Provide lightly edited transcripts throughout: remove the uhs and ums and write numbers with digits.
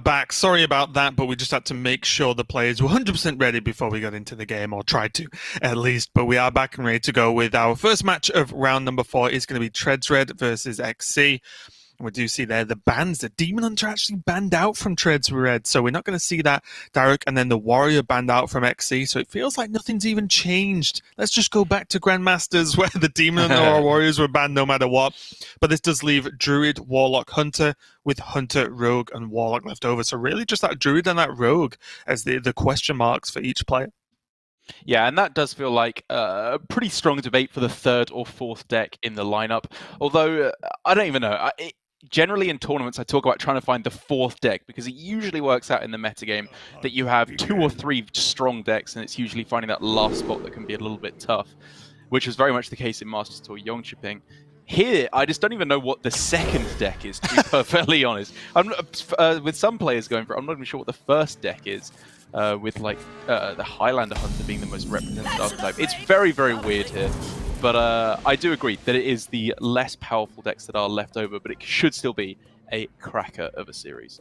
back. Sorry about that, but we just had to make sure the players were 100% ready before we got into the game, or tried to, at least. But we are back and ready to go with our first match of round number 4. Is going to be Treadsred versus XC. And we do see there the bans. The Demon Hunter actually banned out from Treadsred, so we're not going to see that direct. And then the Warrior banned out from XC, so it feels like nothing's even changed. Let's just go back to Grandmasters where the Demon or Warriors were banned no matter what. But this does leave Druid, Warlock, Hunter, with Hunter, Rogue, and Warlock left over. So really just that Druid and that Rogue as the question marks for each player. Yeah, and that does feel like a pretty strong debate for the third or fourth deck in the lineup. Although, I don't even know. Generally in tournaments, I talk about trying to find the fourth deck because it usually works out in the metagame that you have 2 or 3 strong decks, and it's usually finding that last spot that can be a little bit tough, which was very much the case in Masters Tour Yongchipping. Here, I just don't even know what the second deck is, to be perfectly honest. With some players going for it, I'm not even sure what the first deck is, with like the Highlander Hunter being the most representative archetype. It's very, very weird here. But I do agree that it is the less powerful decks that are left over, but it should still be a cracker of a series.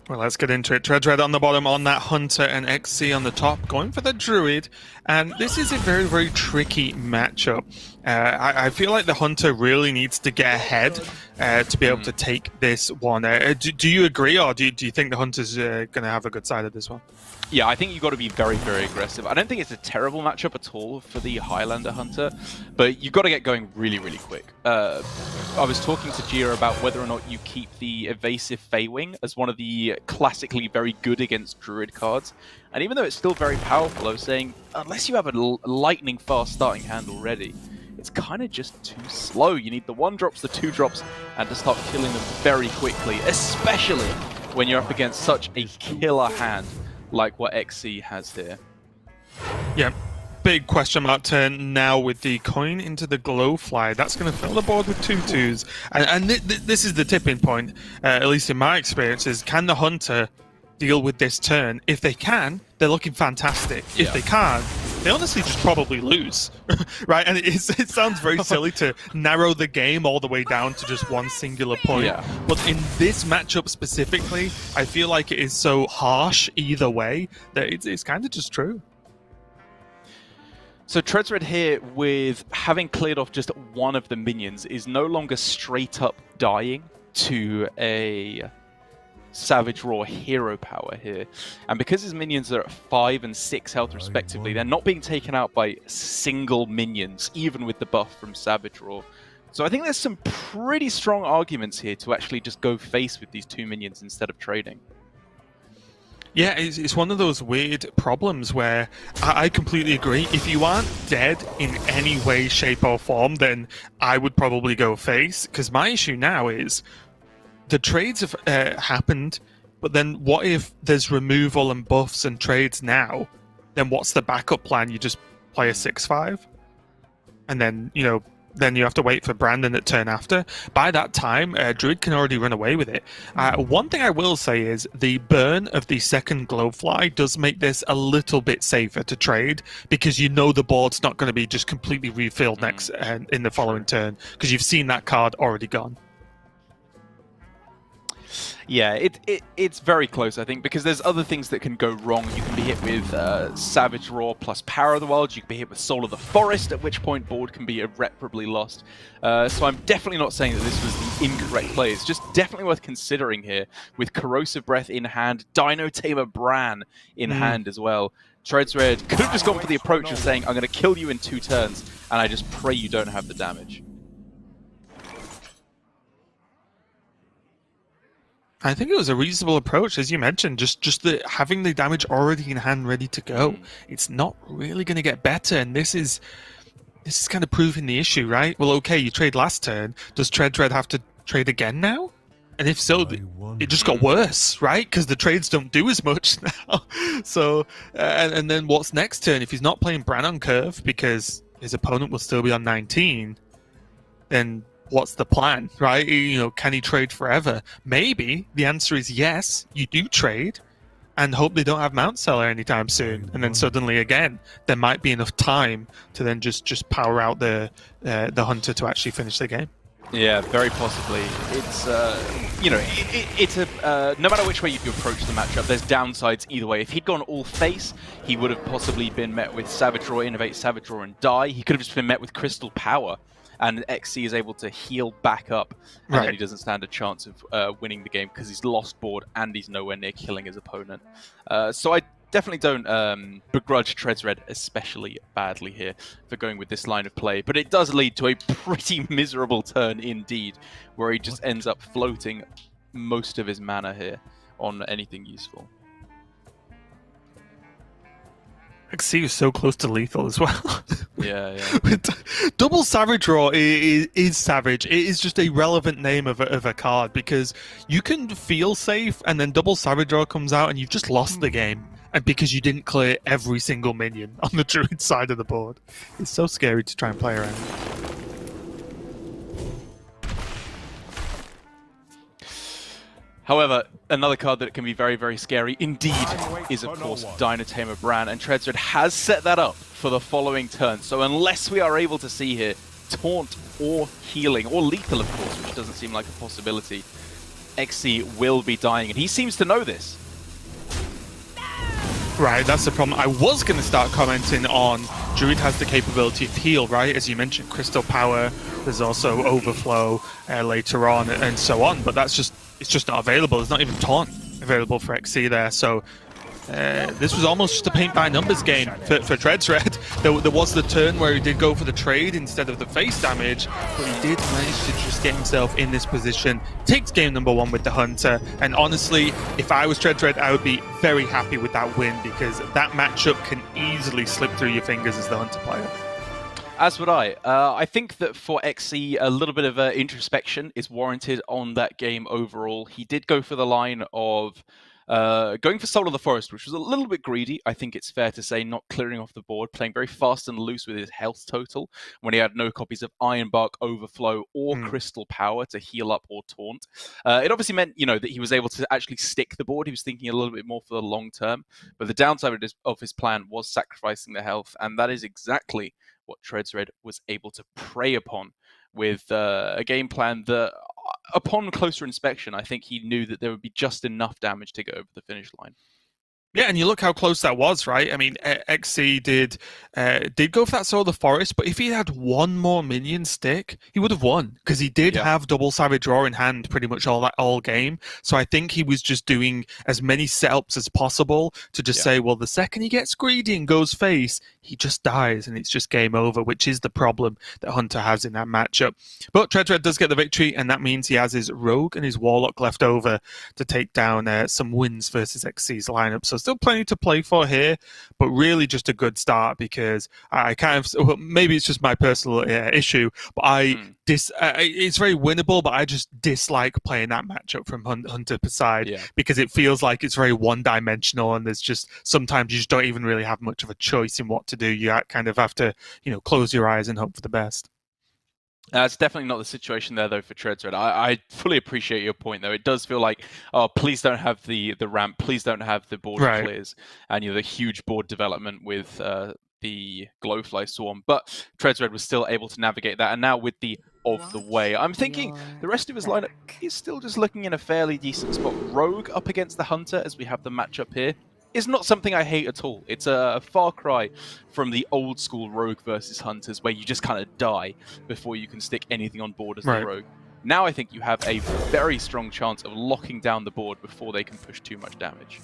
Well, let's get into it. Treadsred on the bottom, on that Hunter, and XC on the top, going for the Druid. And this is a very, very tricky matchup. I feel like the Hunter really needs to get ahead to be able to take this one. Do you agree, or do you think the Hunter's going to have a good side of this one? Yeah, I think you've got to be very, very aggressive. I don't think it's a terrible matchup at all for the Highlander Hunter, but you've got to get going really, really quick. I was talking to Jira about whether or not you keep the Evasive Feywing as one of the classically very good against Druid cards. And even though it's still very powerful, I was saying, unless you have a lightning fast starting hand already, it's kind of just too slow. You need the 1-drops, the 2-drops, and to start killing them very quickly, especially when you're up against such a killer hand like what XC has here. Yeah, big question mark turn now with the coin into the Glowfly. That's going to fill the board with 2/2s. And this is the tipping point, at least in my experience, is can the Hunter deal with this turn? If they can, they're looking fantastic. Yeah. If they can't, they honestly just probably lose, right? And it sounds very silly to narrow the game all the way down to just one singular point. Yeah. But in this matchup specifically, I feel like it is so harsh either way that it's kind of just true. So Treadsred here, with having cleared off just one of the minions, is no longer straight up dying to a Savage Raw hero power here. And because his minions are at 5 and 6 health respectively, they're not being taken out by single minions, even with the buff from Savage Raw. So I think there's some pretty strong arguments here to actually just go face with these 2 minions instead of trading. Yeah, it's one of those weird problems where I completely agree. If you aren't dead in any way, shape, or form, then I would probably go face. Because my issue now is the trades have happened, but then what if there's removal and buffs and trades now? Then what's the backup plan? You just play a 6/5? And then, then you have to wait for Brandon at turn after. By that time, Druid can already run away with it. One thing I will say is the burn of the second Glowfly does make this a little bit safer to trade, because the board's not going to be just completely refilled next in the following turn, because you've seen that card already gone. Yeah, it's very close, I think, because there's other things that can go wrong. You can be hit with Savage Roar plus Power of the Wild. You can be hit with Soul of the Forest, at which point board can be irreparably lost. So I'm definitely not saying that this was the incorrect play. It's just definitely worth considering here, with Corrosive Breath in hand, Dino Tamer Bran in hand as well. Treadsred could have just gone for the approach of saying, I'm going to kill you in 2 turns, and I just pray you don't have the damage. I think it was a reasonable approach, as you mentioned, just having the damage already in hand, ready to go. It's not really going to get better, and this is kind of proving the issue, right? Well, okay, you trade last turn. Does Treadsred have to trade again now? And if so, it just got worse, right? Because the trades don't do as much now. So, and then what's next turn? If he's not playing Bran on curve because his opponent will still be on 19, then what's the plan, right? Can he trade forever? Maybe the answer is yes, you do trade and hope they don't have Mount Seller anytime soon. And then suddenly again, there might be enough time to then just power out the Hunter to actually finish the game. Yeah, very possibly. It's you know, it's a no matter which way you approach the matchup, there's downsides either way. If he'd gone all face, he would have possibly been met with Savage Draw, Innovate Savage Draw, and die. He could have just been met with Crystal Power, and XC is able to heal back up, and then he doesn't stand a chance of winning the game because he's lost board and he's nowhere near killing his opponent. So I definitely don't begrudge Treadsred especially badly here for going with this line of play, but it does lead to a pretty miserable turn indeed, where he just ends up floating most of his mana here on anything useful. XC was so close to lethal as well. Yeah. Double Savage Draw is savage. It is just a relevant name of a card because you can feel safe and then Double Savage Draw comes out and you've just lost the game. And because you didn't clear every single minion on the Druid side of the board. It's so scary to try and play around. However, another card that can be very, very scary indeed is, of course, Dynatamer Bran, and Treadsred has set that up for the following turn. So unless we are able to see here Taunt or Healing, or Lethal, of course, which doesn't seem like a possibility, XC will be dying, and he seems to know this. Right, that's the problem. I was going to start commenting on Druid has the capability of heal, right? As you mentioned, Crystal Power, there's also Overflow later on, and so on, but it's just not available. There's not even Taunt available for XC there, so this was almost just a paint-by-numbers game for Treadsred. There was the turn where he did go for the trade instead of the face damage, but he did manage to just get himself in this position. Takes game number 1 with the Hunter, and honestly, if I was Treadsred, I would be very happy with that win because that matchup can easily slip through your fingers as the Hunter player. As would I. I think that for XC, a little bit of introspection is warranted on that game overall. He did go for the line of going for Soul of the Forest, which was a little bit greedy, I think it's fair to say, not clearing off the board, playing very fast and loose with his health total when he had no copies of Ironbark, Overflow, or Crystal Power to heal up or taunt. It obviously meant, that he was able to actually stick the board. He was thinking a little bit more for the long term, but the downside of his plan was sacrificing the health, and that is exactly what Treadsred was able to prey upon with a game plan that, upon closer inspection, I think he knew that there would be just enough damage to get over the finish line. Yeah, and you look how close that was, right? I mean, XC did go for that Soul of the Forest, but if he had one more minion stick, he would have won because he did have double Savage Draw in hand pretty much all game. So I think he was just doing as many setups as possible to just say, well, the second he gets greedy and goes face, he just dies and it's just game over, which is the problem that Hunter has in that matchup. But Treadsred does get the victory, and that means he has his Rogue and his Warlock left over to take down some wins versus XC's lineup. So still plenty to play for here, but really just a good start because I kind of, maybe it's just my personal issue, but it's very winnable, but I just dislike playing that matchup from Hunter side because it feels like it's very one-dimensional, and there's just sometimes you just don't even really have much of a choice in what to do. You kind of have to, close your eyes and hope for the best. It's definitely not the situation there, though, for Treadsred. I fully appreciate your point, though. It does feel like, please don't have the ramp, please don't have the board clears, and the huge board development with the Glowfly Swarm. But Treadsred was still able to navigate that, and now with the of the way, I'm thinking the rest of his lineup is still just looking in a fairly decent spot. Rogue up against the Hunter, as we have the matchup here, is not something I hate at all. It's a far cry from the old school Rogue versus Hunters where you just kind of die before you can stick anything on board as the Rogue. Now I think you have a very strong chance of locking down the board before they can push too much damage.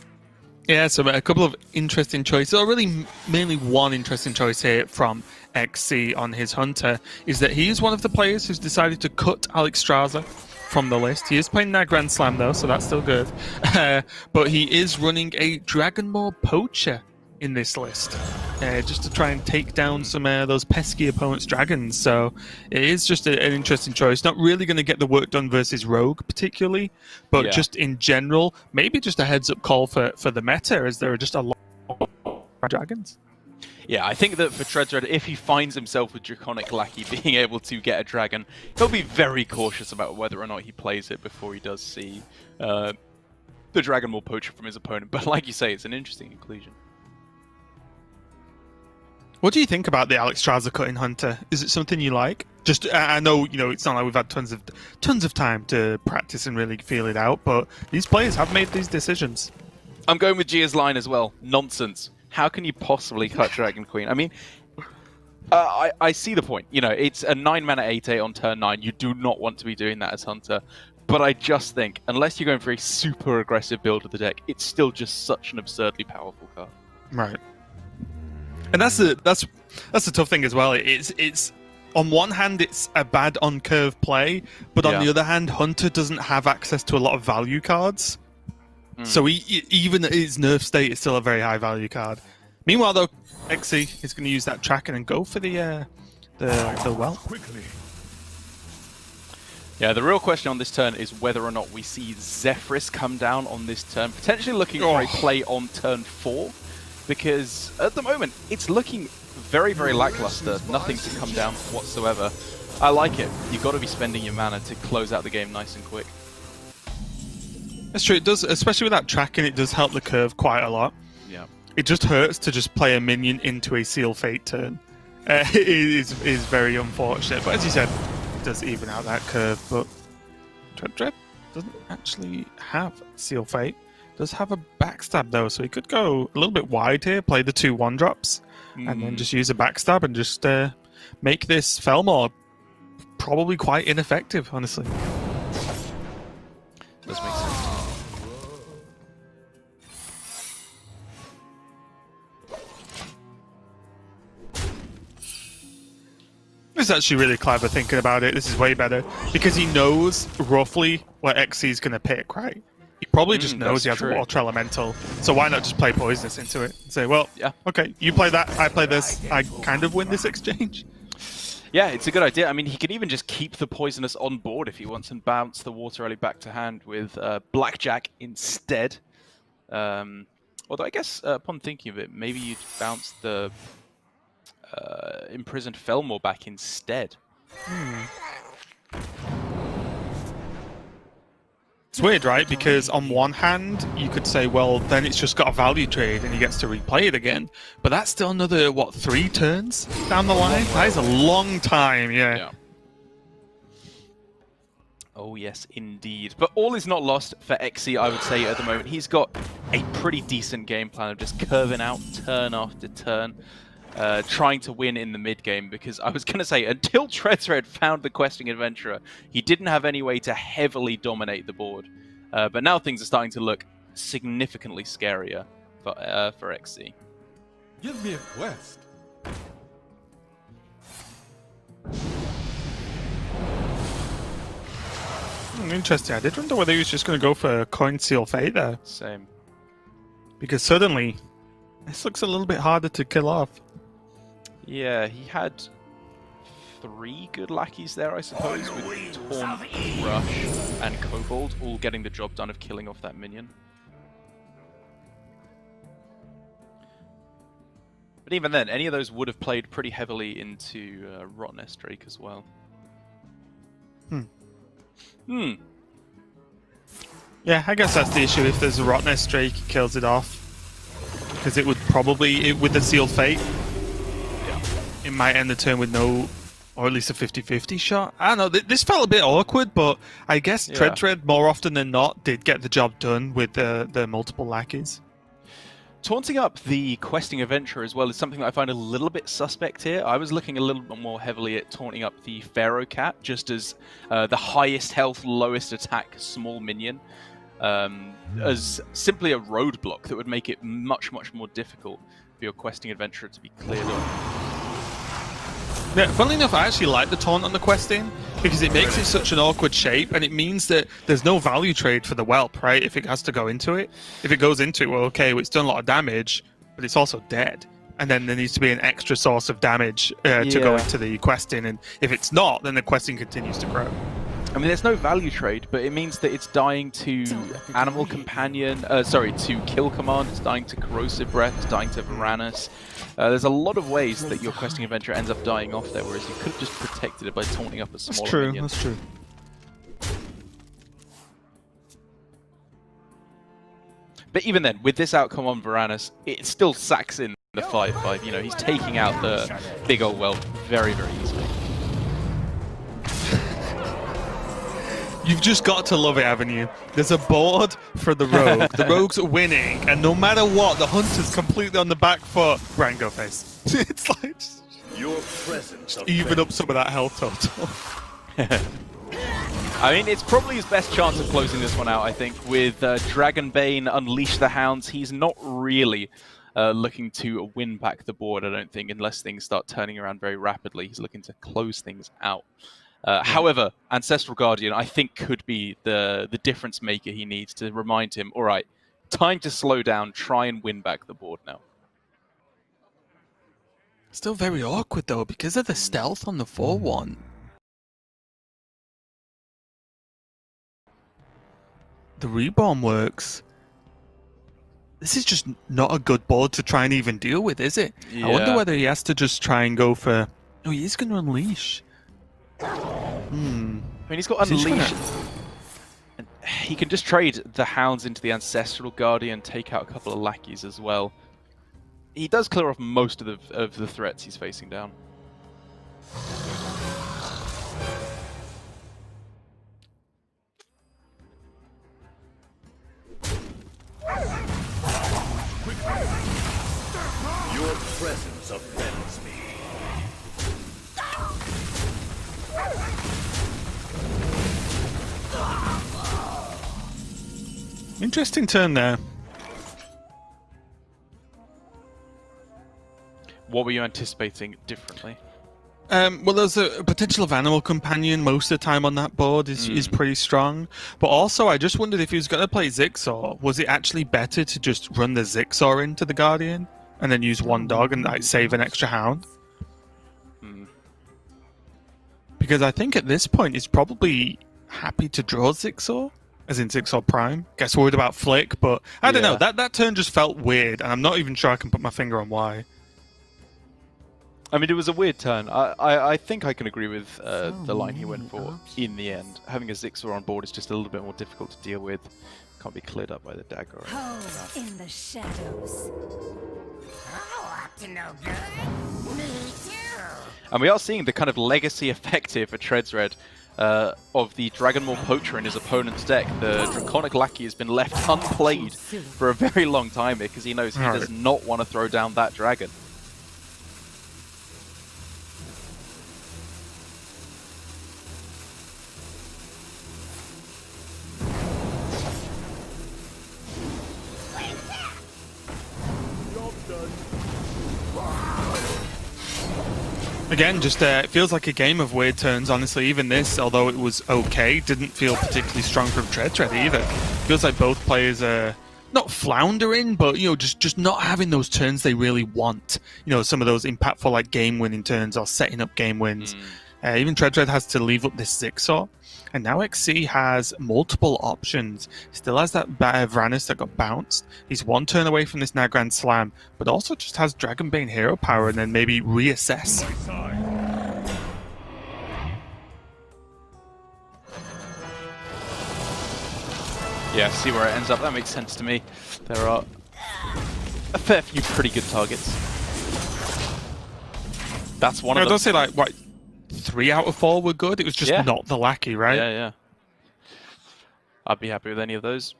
Yeah, so a couple of interesting choices, or really mainly one interesting choice here from XC on his Hunter, is that he is one of the players who's decided to cut Alexstrasza from the list. He is playing that Grand Slam though, so that's still good. But he is running a Dragonmaw Poacher in this list, just to try and take down some of those pesky opponents' dragons. So it is just an interesting choice. Not really going to get the work done versus Rogue particularly, but just in general, maybe just a heads-up call for the meta, as there are just a lot of dragons. Yeah, I think that for Treadsred, if he finds himself with Draconic Lackey being able to get a dragon, he'll be very cautious about whether or not he plays it before he does see the Dragonmaw Poacher from his opponent. But like you say, it's an interesting conclusion. What do you think about the Alex Strauzer cutting Hunter? Is it something you like? Just, I know, it's not like we've had tons of time to practice and really feel it out, but these players have made these decisions. I'm going with Gia's line as well. Nonsense. How can you possibly cut Dragon Queen? I mean, I see the point. It's a 9-mana 8/8 on turn 9. You do not want to be doing that as Hunter. But I just think, unless you're going for a super aggressive build of the deck, it's still just such an absurdly powerful card. Right. And that's the tough thing as well. It's on one hand it's a bad on curve play, but on the other hand, Hunter doesn't have access to a lot of value cards. So even at his nerf state, it's still a very high value card. Meanwhile, though, XC is going to use that Tracken and go for the well. Yeah, the real question on this turn is whether or not we see Zephrys come down on this turn, potentially looking for a play on turn 4, because at the moment it's looking very, very lackluster. Nothing to come down whatsoever. I like it. You've got to be spending your mana to close out the game nice and quick. That's true. It does, especially with that Tracking, it does help the curve quite a lot. Yeah. It just hurts to just play a minion into a Seal Fate turn. It is very unfortunate, but as you said, it does even out that curve. But Dread doesn't actually have Seal Fate. Does have a Backstab though, so he could go a little bit wide here, play the 2 1-drops, and then just use a Backstab and just make this Felmore probably quite ineffective, honestly. Does make sense. This is actually really clever thinking about it. This is way better because he knows roughly what XC is going to pick, right? He probably just knows he has a Water Elemental, so why not just play Poisonous into it and say, well, okay, you play that, I play this, I kind of win this exchange. Yeah, it's a good idea. I mean, he can even just keep the Poisonous on board if he wants and bounce the Water Ellie back to hand with Blackjack instead. Although I guess, upon thinking of it, maybe you'd bounce the Imprisoned Felmore back instead. It's weird, right? Because on one hand, you could say, well, then it's just got a value trade and he gets to replay it again. But that's still another, what, 3 turns down the line? That is a long time, yeah. Oh, yes, indeed. But all is not lost for XC, I would say, at the moment. He's got a pretty decent game plan of just curving out turn after turn, trying to win in the mid-game, because I was going to say, until Treadsred found the Questing Adventurer, he didn't have any way to heavily dominate the board. But now things are starting to look significantly scarier for XC. Give me a quest. Interesting. I did wonder whether he was just going to go for Coin Seal Fate there. Same. Because suddenly, this looks a little bit harder to kill off. Yeah, he had 3 good lackeys there, I suppose, with Taunt, Rush, and Kobold, all getting the job done of killing off that minion. But even then, any of those would have played pretty heavily into Rottnest Drake as well. Yeah, I guess that's the issue. If there's a Rottnest Drake, he kills it off. Because it would probably, with the Sealed Fate, it might end the turn with no, or at least a 50-50 shot. I don't know, this felt a bit awkward, but I guess Treadsred, more often than not, did get the job done with the multiple lackeys. Taunting up the Questing Adventurer as well is something that I find a little bit suspect here. I was looking a little bit more heavily at taunting up the Pharaoh Cat, just as the highest health, lowest attack small minion, as simply a roadblock that would make it much, much more difficult for your Questing Adventurer to be cleared up. Yeah, funnily enough, I actually like the taunt on the Questing because it makes it such an awkward shape, and it means that there's no value trade for the Whelp, right? If it has to go into it. If it goes into it, well, okay, well, it's done a lot of damage, but it's also dead. And then there needs to be an extra source of damage to go into the Questing, and if it's not, then the Questing continues to grow. I mean, there's no value trade, but it means that it's dying to Animal Companion, to Kill Command, it's dying to Corrosive Breath, it's dying to Varanus. There's a lot of ways that your Questing Adventurer ends up dying off there, whereas you could have just protected it by taunting up a smaller minion. That's true. But even then, with this outcome on Varanus, it still sacks in the 5/5. You know, he's taking out the big old whelp very, very easily. You've just got to love it, haven't you? There's a board for the rogue. The rogues are winning, and no matter what, the hunter's completely on the back foot. Brian, go face. It's like Your presence even up some of that health total. I mean, it's probably his best chance of closing this one out, I think. With Dragonbane, Unleash the Hounds, he's not really looking to win back the board, I don't think, unless things start turning around very rapidly. He's looking to close things out. However, Ancestral Guardian, I think, could be the difference maker he needs to remind him, all right, time to slow down, try and win back the board now. Still very awkward, though, because of the stealth on the 4-1. The reborn works. This is just not a good board to try and even deal with, is it? Yeah. I wonder whether he has to just try and go for... No, he is going to Unleash. I mean, he's got Is he Unleash. trying And he can just trade the Hounds into the Ancestral Guardian, take out a couple of lackeys as well. He does clear off most of the threats he's facing down. Your presence offends me. Interesting turn there. What were you anticipating differently? Well, there's a potential of Animal Companion most of the time on that board is pretty strong. But also, I just wondered if he was going to play Zigzaw, was it actually better to just run the Zigzaw into the Guardian and then use one dog and like save an extra Hound? Because I think at this point he's probably happy to draw Zigzaw, as in Zigzaw Prime. Gets worried about Flick, but I don't know. That turn just felt weird, and I'm not even sure I can put my finger on why. I mean, it was a weird turn. I think I can agree with the line he went for in the end. Having a Zigzaw on board is just a little bit more difficult to deal with. Can't be cleared up by the dagger. Home in the shadows. I'm up to no good. Me too. And we are seeing the kind of legacy effect here for Treadsred of the Dragonmaw Poacher in his opponent's deck. The Draconic Lackey has been left unplayed for a very long time because he knows he does not want to throw down that dragon. Again, just it feels like a game of weird turns, honestly. Even this, although it was okay, didn't feel particularly strong from Treadsred either. Feels like both players are not floundering, but, you know, just not having those turns they really want. You know, some of those impactful, like, game-winning turns or setting up game wins. Even Treadsred has to leave up this Zigzaw. And now XC has multiple options. Still has that Varanus that got bounced. He's one turn away from this Nagrand Slam, but also just has Dragonbane hero power and then maybe reassess. Yeah, see where it ends up. That makes sense to me. There are a fair few pretty good targets. That's one of them. Don't say like, what, 3 out of 4 were good? It was just not the Lackey, right? Yeah, yeah. I'd be happy with any of those.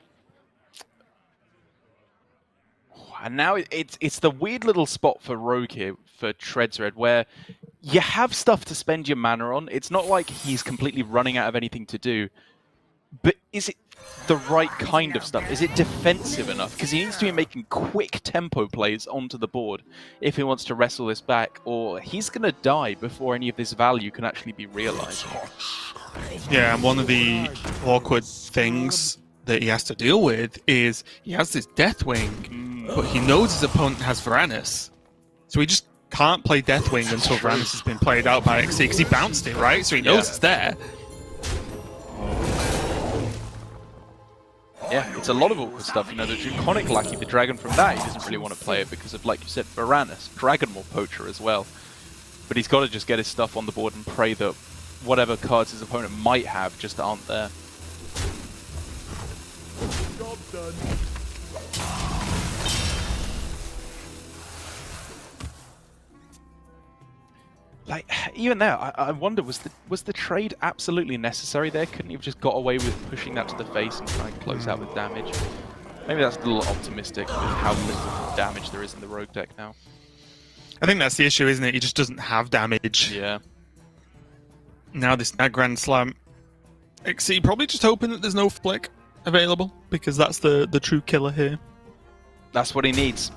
And now it's the weird little spot for Rogue here, for Treadsred, where you have stuff to spend your mana on. It's not like he's completely running out of anything to do. But is it the right kind of stuff? Is it defensive enough? Because he needs to be making quick tempo plays onto the board if he wants to wrestle this back, or he's going to die before any of this value can actually be realized. Yeah, and one of the awkward things that he has to deal with is he has this Deathwing, but he knows his opponent has Varanus. So he just can't play Deathwing until Varanus has been played out by XC, because he bounced it, right? So he knows it's there. Yeah, it's a lot of awkward stuff. You know, the Draconic Lackey, the dragon from that, he doesn't really want to play it because of, like you said, Varanus, Dragonmaw Poacher as well. But he's got to just get his stuff on the board and pray that whatever cards his opponent might have just aren't there. Job done. like even there, I wonder was the trade absolutely necessary there? Couldn't he have just got away with pushing that to the face and trying to close out with damage? Maybe that's a little optimistic with how little damage there is in the rogue deck now. I think that's the issue, isn't it? He just doesn't have damage. Yeah. Now this Grand Slam. XC probably just hoping that there's no flick available, because that's the true killer here. That's what he needs.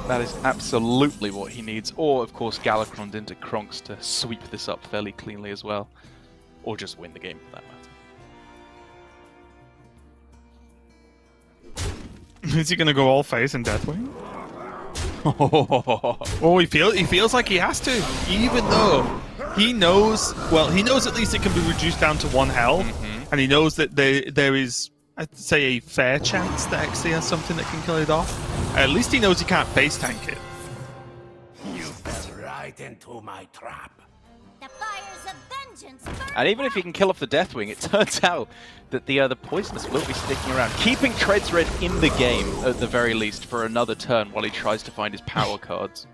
That is absolutely what he needs. Or, of course, Galakrond into Kronks to sweep this up fairly cleanly as well. Or just win the game for that matter. Is he going to go all face and Deathwing? Oh, he feels like he has to, even though he knows. Well, he knows at least it can be reduced down to 1 health, and he knows that there is, I'd say, a fair chance that XC has something that can kill it off. At least he knows he can't face tank it. You fell right into my trap. The fires of vengeance burn. And even if he can kill off the Deathwing, it turns out that the Poisonous will be sticking around, keeping Treadsred in the game, at the very least, for another turn while he tries to find his power cards.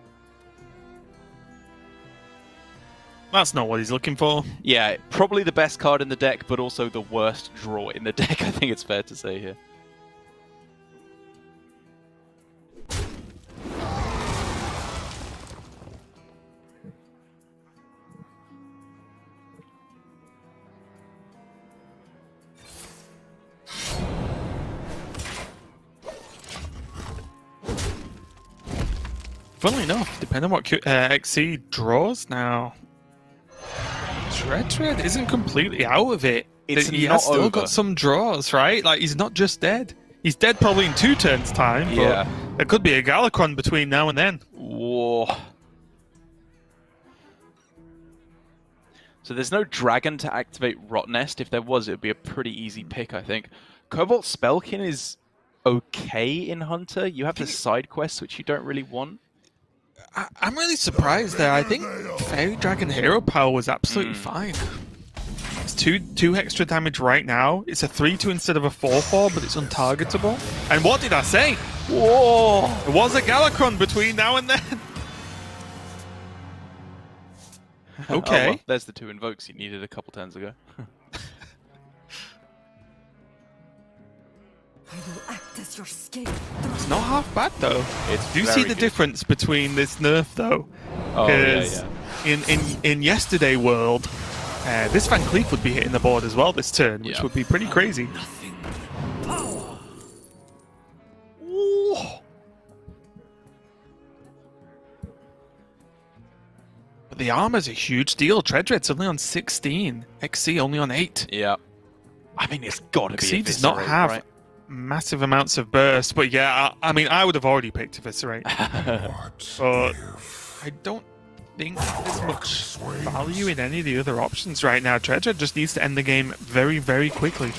That's not what he's looking for. Yeah, probably the best card in the deck, but also the worst draw in the deck, I think it's fair to say here. Funnily enough, depending on what XC draws now, Treadsred isn't completely out of it. It's He not has still over. got some draws, right? Like, he's not just dead. He's dead probably in 2 turns' time, Yeah. but there could be a Galakrond between now and then. Whoa. So there's no dragon to activate Rot Nest. If there was, it would be a pretty easy pick, I think. Cobalt Spellkin is okay in Hunter. You have the side quests, which you don't really want. I'm really surprised there. I think Fairy Dragon Hero Power was absolutely fine. It's two extra damage right now. It's a 3-2 instead of a 4-4, but it's untargetable. And what did I say? Whoa! There was a Galakrond between now and then. Okay. Oh, well, there's the 2 invokes you needed a couple turns ago. I will act as your scapegoat. It's not half bad though. It's Do you see very the good. difference between this nerf though? Oh, yeah, 'Cause yeah. in yesterday world, this Van Cleef would be hitting the board as well this turn, which Yeah. would be pretty crazy. Ooh. But the armor's a huge deal. Treadred's only on 16. XC only on 8. Yeah. I mean, it's got to be XC does not Eviscerate, have right? massive amounts of burst, but yeah, I mean, I would have already picked Eviscerate. But I don't think there's much value in any of the other options right now. Treasure just needs to end the game very, very quickly.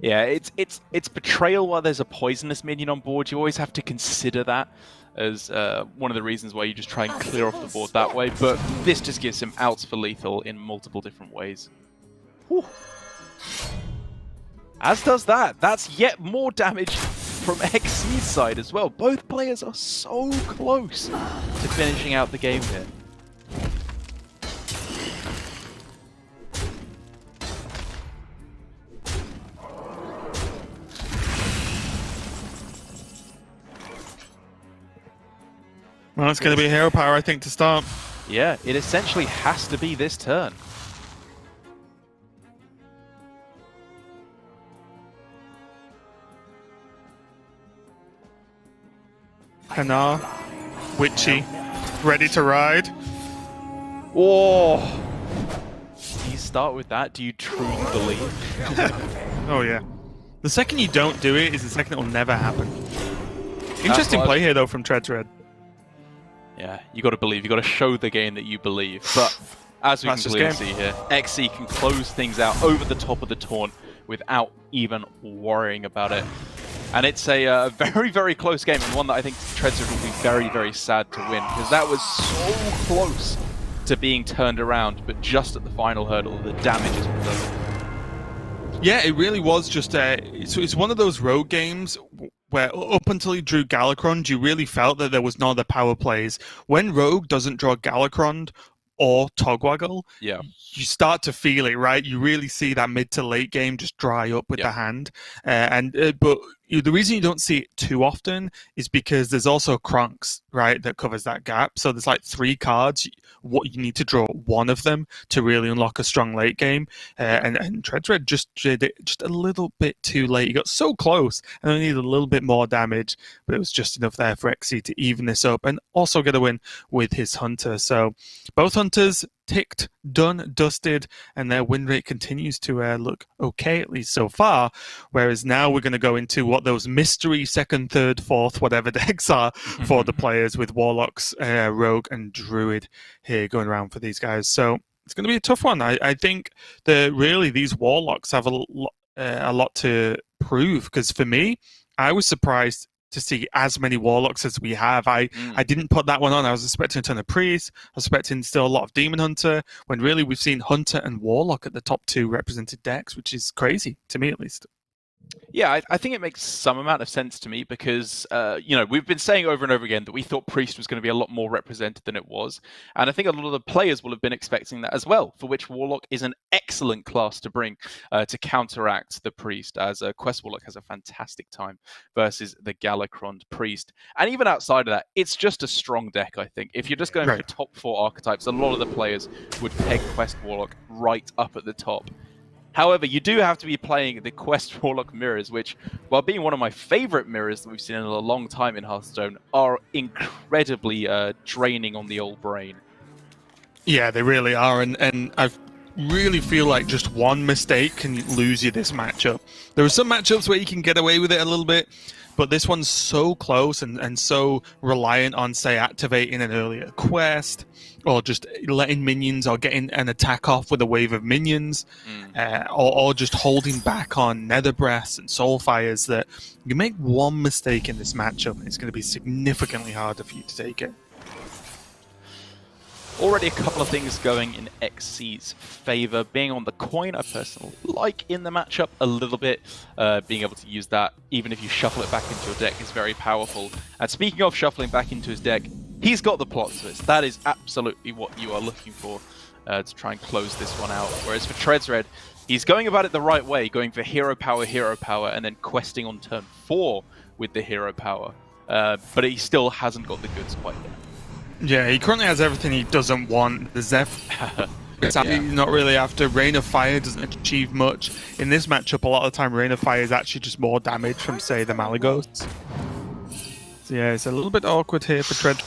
Yeah, it's betrayal while there's a poisonous minion on board. You always have to consider that as one of the reasons why you just try and clear off the board that way. But this just gives him outs for lethal in multiple different ways. Whew. As does that. That's yet more damage from XC's side as well. Both players are so close to finishing out the game here. Well, it's going to be hero power, I think, to start. Yeah, it essentially has to be this turn. Hanar, Witchy, ready to ride. Whoa! Do you start with that? Do you truly believe? Oh, yeah. The second you don't do it is the second it will never happen. Interesting what I- play here, though, from Treadsred. Yeah, you got to believe. You got to show the game that you believe. But as we That's can just clearly see here, XE can close things out over the top of the taunt without even worrying about it. And it's a very, very close game, and one that I think Treadsred will be very, very sad to win, because that was so close to being turned around, but just at the final hurdle, the damage is done. Yeah, it really was just it's one of those rogue games where up until you drew Galakrond, you really felt that there was no other power plays. When Rogue doesn't draw Galakrond, or Togwaggle, Yeah. you start to feel it, right? You really see that mid to late game just dry up with the hand. But the reason you don't see it too often is because there's also Kronks, right, that covers that gap. So there's like 3 cards. What you need to draw one of them to really unlock a strong late game. And Treadsred just did it just a little bit too late. He got so close and only needed a little bit more damage, but it was just enough there for XC to even this up and also get a win with his Hunter. So both Hunters ticked, done, dusted, and their win rate continues to look okay, at least so far. Whereas now we're going to go into what those mystery second, third, fourth, whatever decks are for the players with Warlocks, Rogue, and Druid here going around for these guys. So it's going to be a tough one. I think that really these Warlocks have a lot to prove, because for me, I was surprised to see as many Warlocks as we have. I didn't put that one on. I was expecting a ton of Priest. I was expecting still a lot of Demon Hunter, when really we've seen Hunter and Warlock at the top 2 represented decks, which is crazy, to me at least. Yeah, I think it makes some amount of sense to me because, we've been saying over and over again that we thought Priest was going to be a lot more represented than it was. And I think a lot of the players will have been expecting that as well, for which Warlock is an excellent class to bring to counteract the Priest, as Quest Warlock has a fantastic time versus the Galakron Priest. And even outside of that, it's just a strong deck, I think. If you're just going for top 4 archetypes, a lot of the players would peg Quest Warlock right up at the top. However, you do have to be playing the Quest Warlock mirrors, which, while being one of my favorite mirrors that we've seen in a long time in Hearthstone, are incredibly draining on the old brain. Yeah, they really are, and I really feel like just one mistake can lose you this matchup. There are some matchups where you can get away with it a little bit, but this one's so close and so reliant on, say, activating an earlier quest, or just letting minions, or getting an attack off with a wave of minions, or just holding back on Nether Breaths and Soulfires, that you make one mistake in this matchup and it's going to be significantly harder for you to take it. Already a couple of things going in XC's favor. Being on the coin, I personally like in the matchup a little bit. Being able to use that, even if you shuffle it back into your deck, is very powerful. And speaking of shuffling back into his deck, he's got the plot twist. That is absolutely what you are looking for to try and close this one out. Whereas for Treadsred, he's going about it the right way, going for hero power, and then questing on turn 4 with the hero power. But he still hasn't got the goods quite yet. Yeah, he currently has everything he doesn't want. The Zeph, not really after. Rain of Fire doesn't achieve much. In this matchup, a lot of the time, Rain of Fire is actually just more damage from, say, the Malagos. So yeah, it's a little bit awkward here for Tread.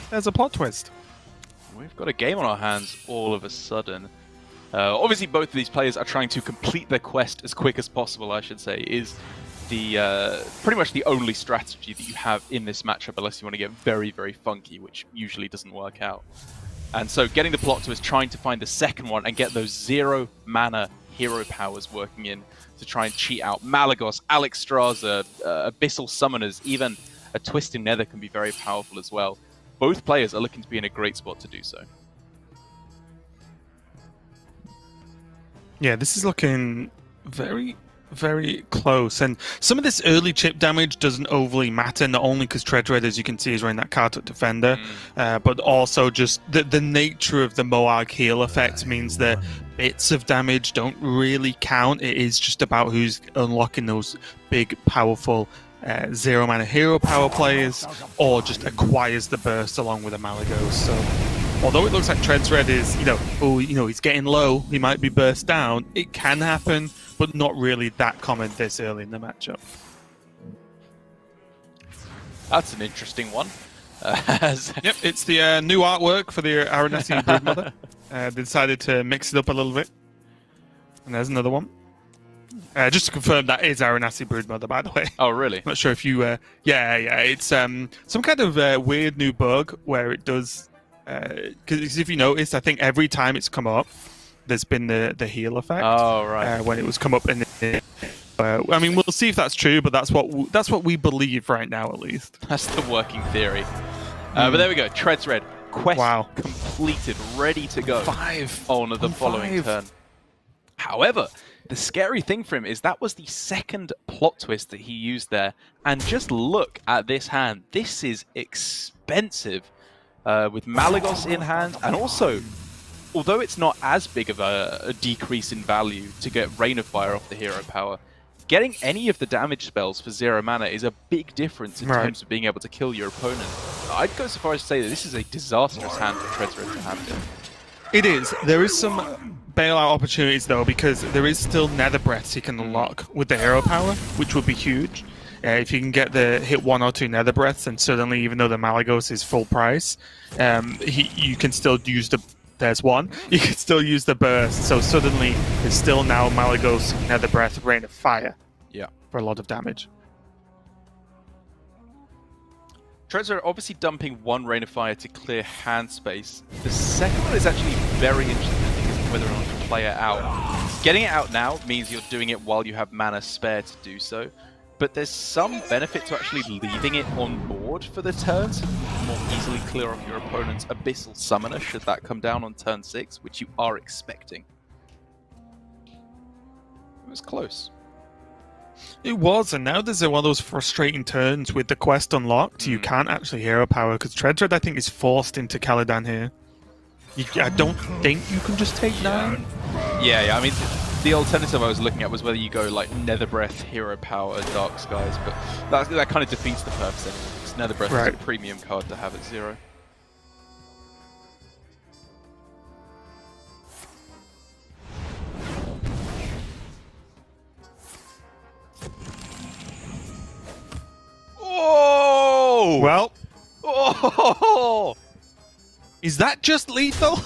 There's a plot twist. We've got a game on our hands all of a sudden. Obviously, both of these players are trying to complete their quest as quick as possible, I should say, is the pretty much the only strategy that you have in this matchup, unless you want to get very, very funky, which usually doesn't work out. And so getting the plot twist, trying to find the second one and get those 0 mana hero powers working in to try and cheat out Malagos, Alexstrasza, Abyssal Summoners, even a Twisting Nether can be very powerful as well. Both players are looking to be in a great spot to do so. Yeah, this is looking very, very close. And some of this early chip damage doesn't overly matter, not only because Treadsred, as you can see, is running that Kartuk Defender, but also just the nature of the Moarg heal effect means that bits of damage don't really count. It is just about who's unlocking those big, powerful 0 mana hero power players, or just acquires the burst along with a Malagos. So although it looks like Treadsred is, he's getting low, he might be burst down, it can happen, but not really that common this early in the matchup. That's an interesting one. Yep, it's the new artwork for the Aranasi Broodmother. They decided to mix it up a little bit. And there's another one. Just to confirm, that is Aranasi Broodmother, by the way. Oh, really? Not sure if you... it's some kind of weird new bug where it does... Because if you noticed, I think every time it's come up, there's been the heal effect. Oh, right. When it was come up in the... I mean, we'll see if that's true, but that's what we believe right now, at least. That's the working theory. But there we go. Treadsred. Quest completed. Ready to go. 5 on the following turn. However, the scary thing for him is that was the second plot twist that he used there. And just look at this hand. This is expensive. with Malagos in hand, and also, although it's not as big of a decrease in value to get Rain of Fire off the hero power, getting any of the damage spells for 0 mana is a big difference in terms of being able to kill your opponent. I'd go so far as to say that this is a disastrous hand for Treadsred to have here. It is. There is some bailout opportunities though, because there is still Nether Breaths he can unlock with the hero power, which would be huge. If you can get the hit 1 or 2 Nether Breaths, and suddenly, even though the Malagos is full price, you can still use the... There's one. You can still use the burst, so suddenly there's still now Malagos, Nether Breath, Rain of Fire. Yeah. For a lot of damage. Treadsred are obviously dumping 1 Rain of Fire to clear hand space. The second one is actually very interesting, I think, as to whether or not to play it out. Getting it out now means you're doing it while you have mana spare to do so, but there's some benefit to actually leaving it on board for the turn to more easily clear off your opponent's Abyssal Summoner should that come down on turn 6, which you are expecting. It was close. It was, and now there's one of those frustrating turns with the quest unlocked. You can't actually hero power, because Treadsred, I think, is forced into Caladan here. I don't think you can just take 9. Yeah, I mean, the alternative I was looking at was whether you go like Nether Breath, Hero Power, Dark Skies, but that kind of defeats the purpose anyway, because Nether Breath is a premium card to have at 0. Oh! Well, Oh! is that just lethal?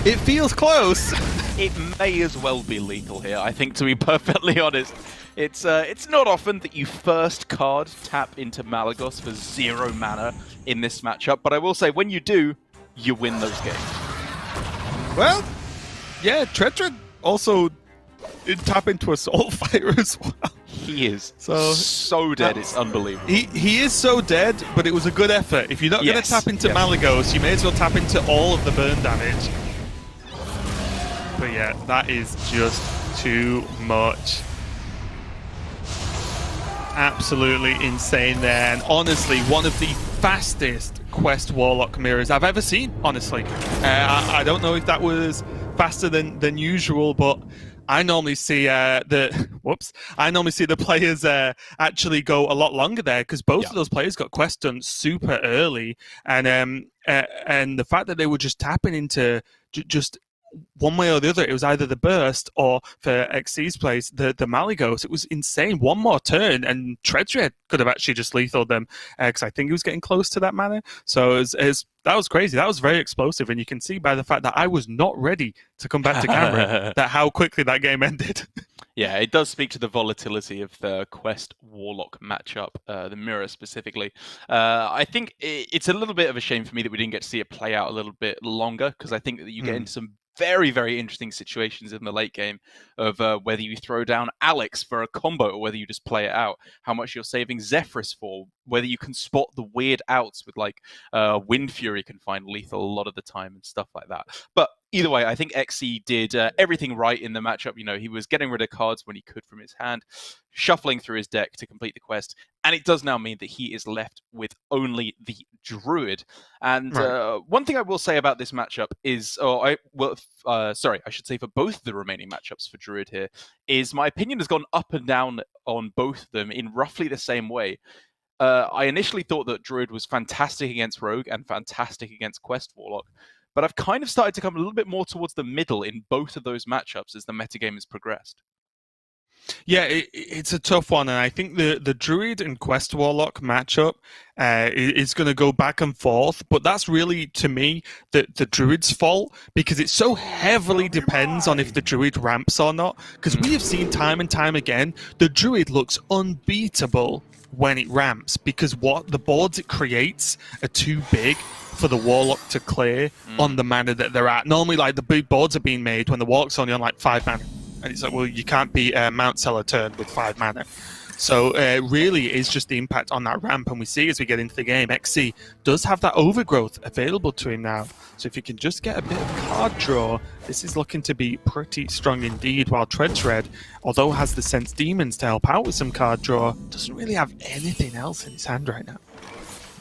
It feels close. It may as well be lethal here, I think, to be perfectly honest. It's not often that you first card tap into Malagos for 0 mana in this matchup, but I will say, when you do, you win those games. Well, yeah, Treadsred also did tap into a Soulfire as well. He is so dead, it's unbelievable. He is so dead, but it was a good effort. If you're not going to tap into Malagos, you may as well tap into all of the burn damage. But yeah, that is just too much. Absolutely insane there, and honestly, one of the fastest Quest Warlock mirrors I've ever seen, honestly. I don't know if that was faster than usual, but I normally see the players actually go a lot longer there, because both of those players got quest done super early, and the fact that they were just tapping into just one way or the other, it was either the burst or, for XC's place, the Malagos. It was insane. One more turn and Treadsred could have actually just lethaled them, because I think he was getting close to that mana. So that was crazy. That was very explosive, and you can see by the fact that I was not ready to come back to camera that how quickly that game ended. Yeah, it does speak to the volatility of the Quest Warlock matchup, the mirror specifically. I think it's a little bit of a shame for me that we didn't get to see it play out a little bit longer, because I think that you get into some very, very interesting situations in the late game of whether you throw down Alex for a combo or whether you just play it out, how much you're saving Zephyrus for, whether you can spot the weird outs with like Wind Fury can find lethal a lot of the time and stuff like that. But either way, I think XE did everything right in the matchup. You know, he was getting rid of cards when he could from his hand, shuffling through his deck to complete the quest, and it does now mean that he is left with only the Druid. And one thing I will say about this matchup is, I should say for both the remaining matchups for Druid here, is my opinion has gone up and down on both of them in roughly the same way. I initially thought that Druid was fantastic against Rogue and fantastic against Quest Warlock, but I've kind of started to come a little bit more towards the middle in both of those matchups as the metagame has progressed. Yeah, it's a tough one, and I think the Druid and Quest Warlock matchup is going to go back and forth, but that's really, to me, the Druid's fault, because it so heavily depends on if the Druid ramps or not, because we have seen time and time again, the Druid looks unbeatable when it ramps, because what the boards it creates are too big for the Warlock to clear on the mana that they're at. Normally, like, the big boards are being made when the Warlock's only on like 5 mana. And it's like, well, you can't be Mount Seller turn with 5 mana. So really is just the impact on that ramp. And we see as we get into the game, XC does have that overgrowth available to him now. So if you can just get a bit of card draw, this is looking to be pretty strong indeed. While Treadsred, although has the Sense Demons to help out with some card draw, doesn't really have anything else in his hand right now.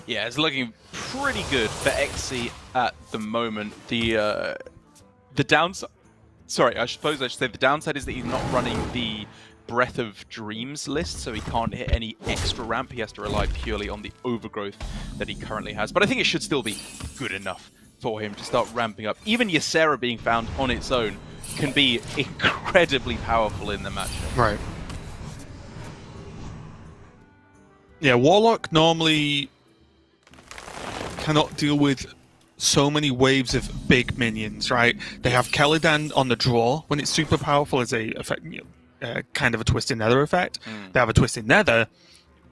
Yeah, it's looking pretty good for XC at the moment. The downside, sorry, I suppose I should say the downside is that he's not running the Breath of Dreams list, so he can't hit any extra ramp. He has to rely purely on the overgrowth that he currently has. But I think it should still be good enough for him to start ramping up. Even Ysera being found on its own can be incredibly powerful in the matchup. Right. Yeah, Warlock normally cannot deal with so many waves of big minions, right? They have Calidan on the draw when it's super powerful as a effect, kind of a Twisted Nether effect. They have a Twisted Nether,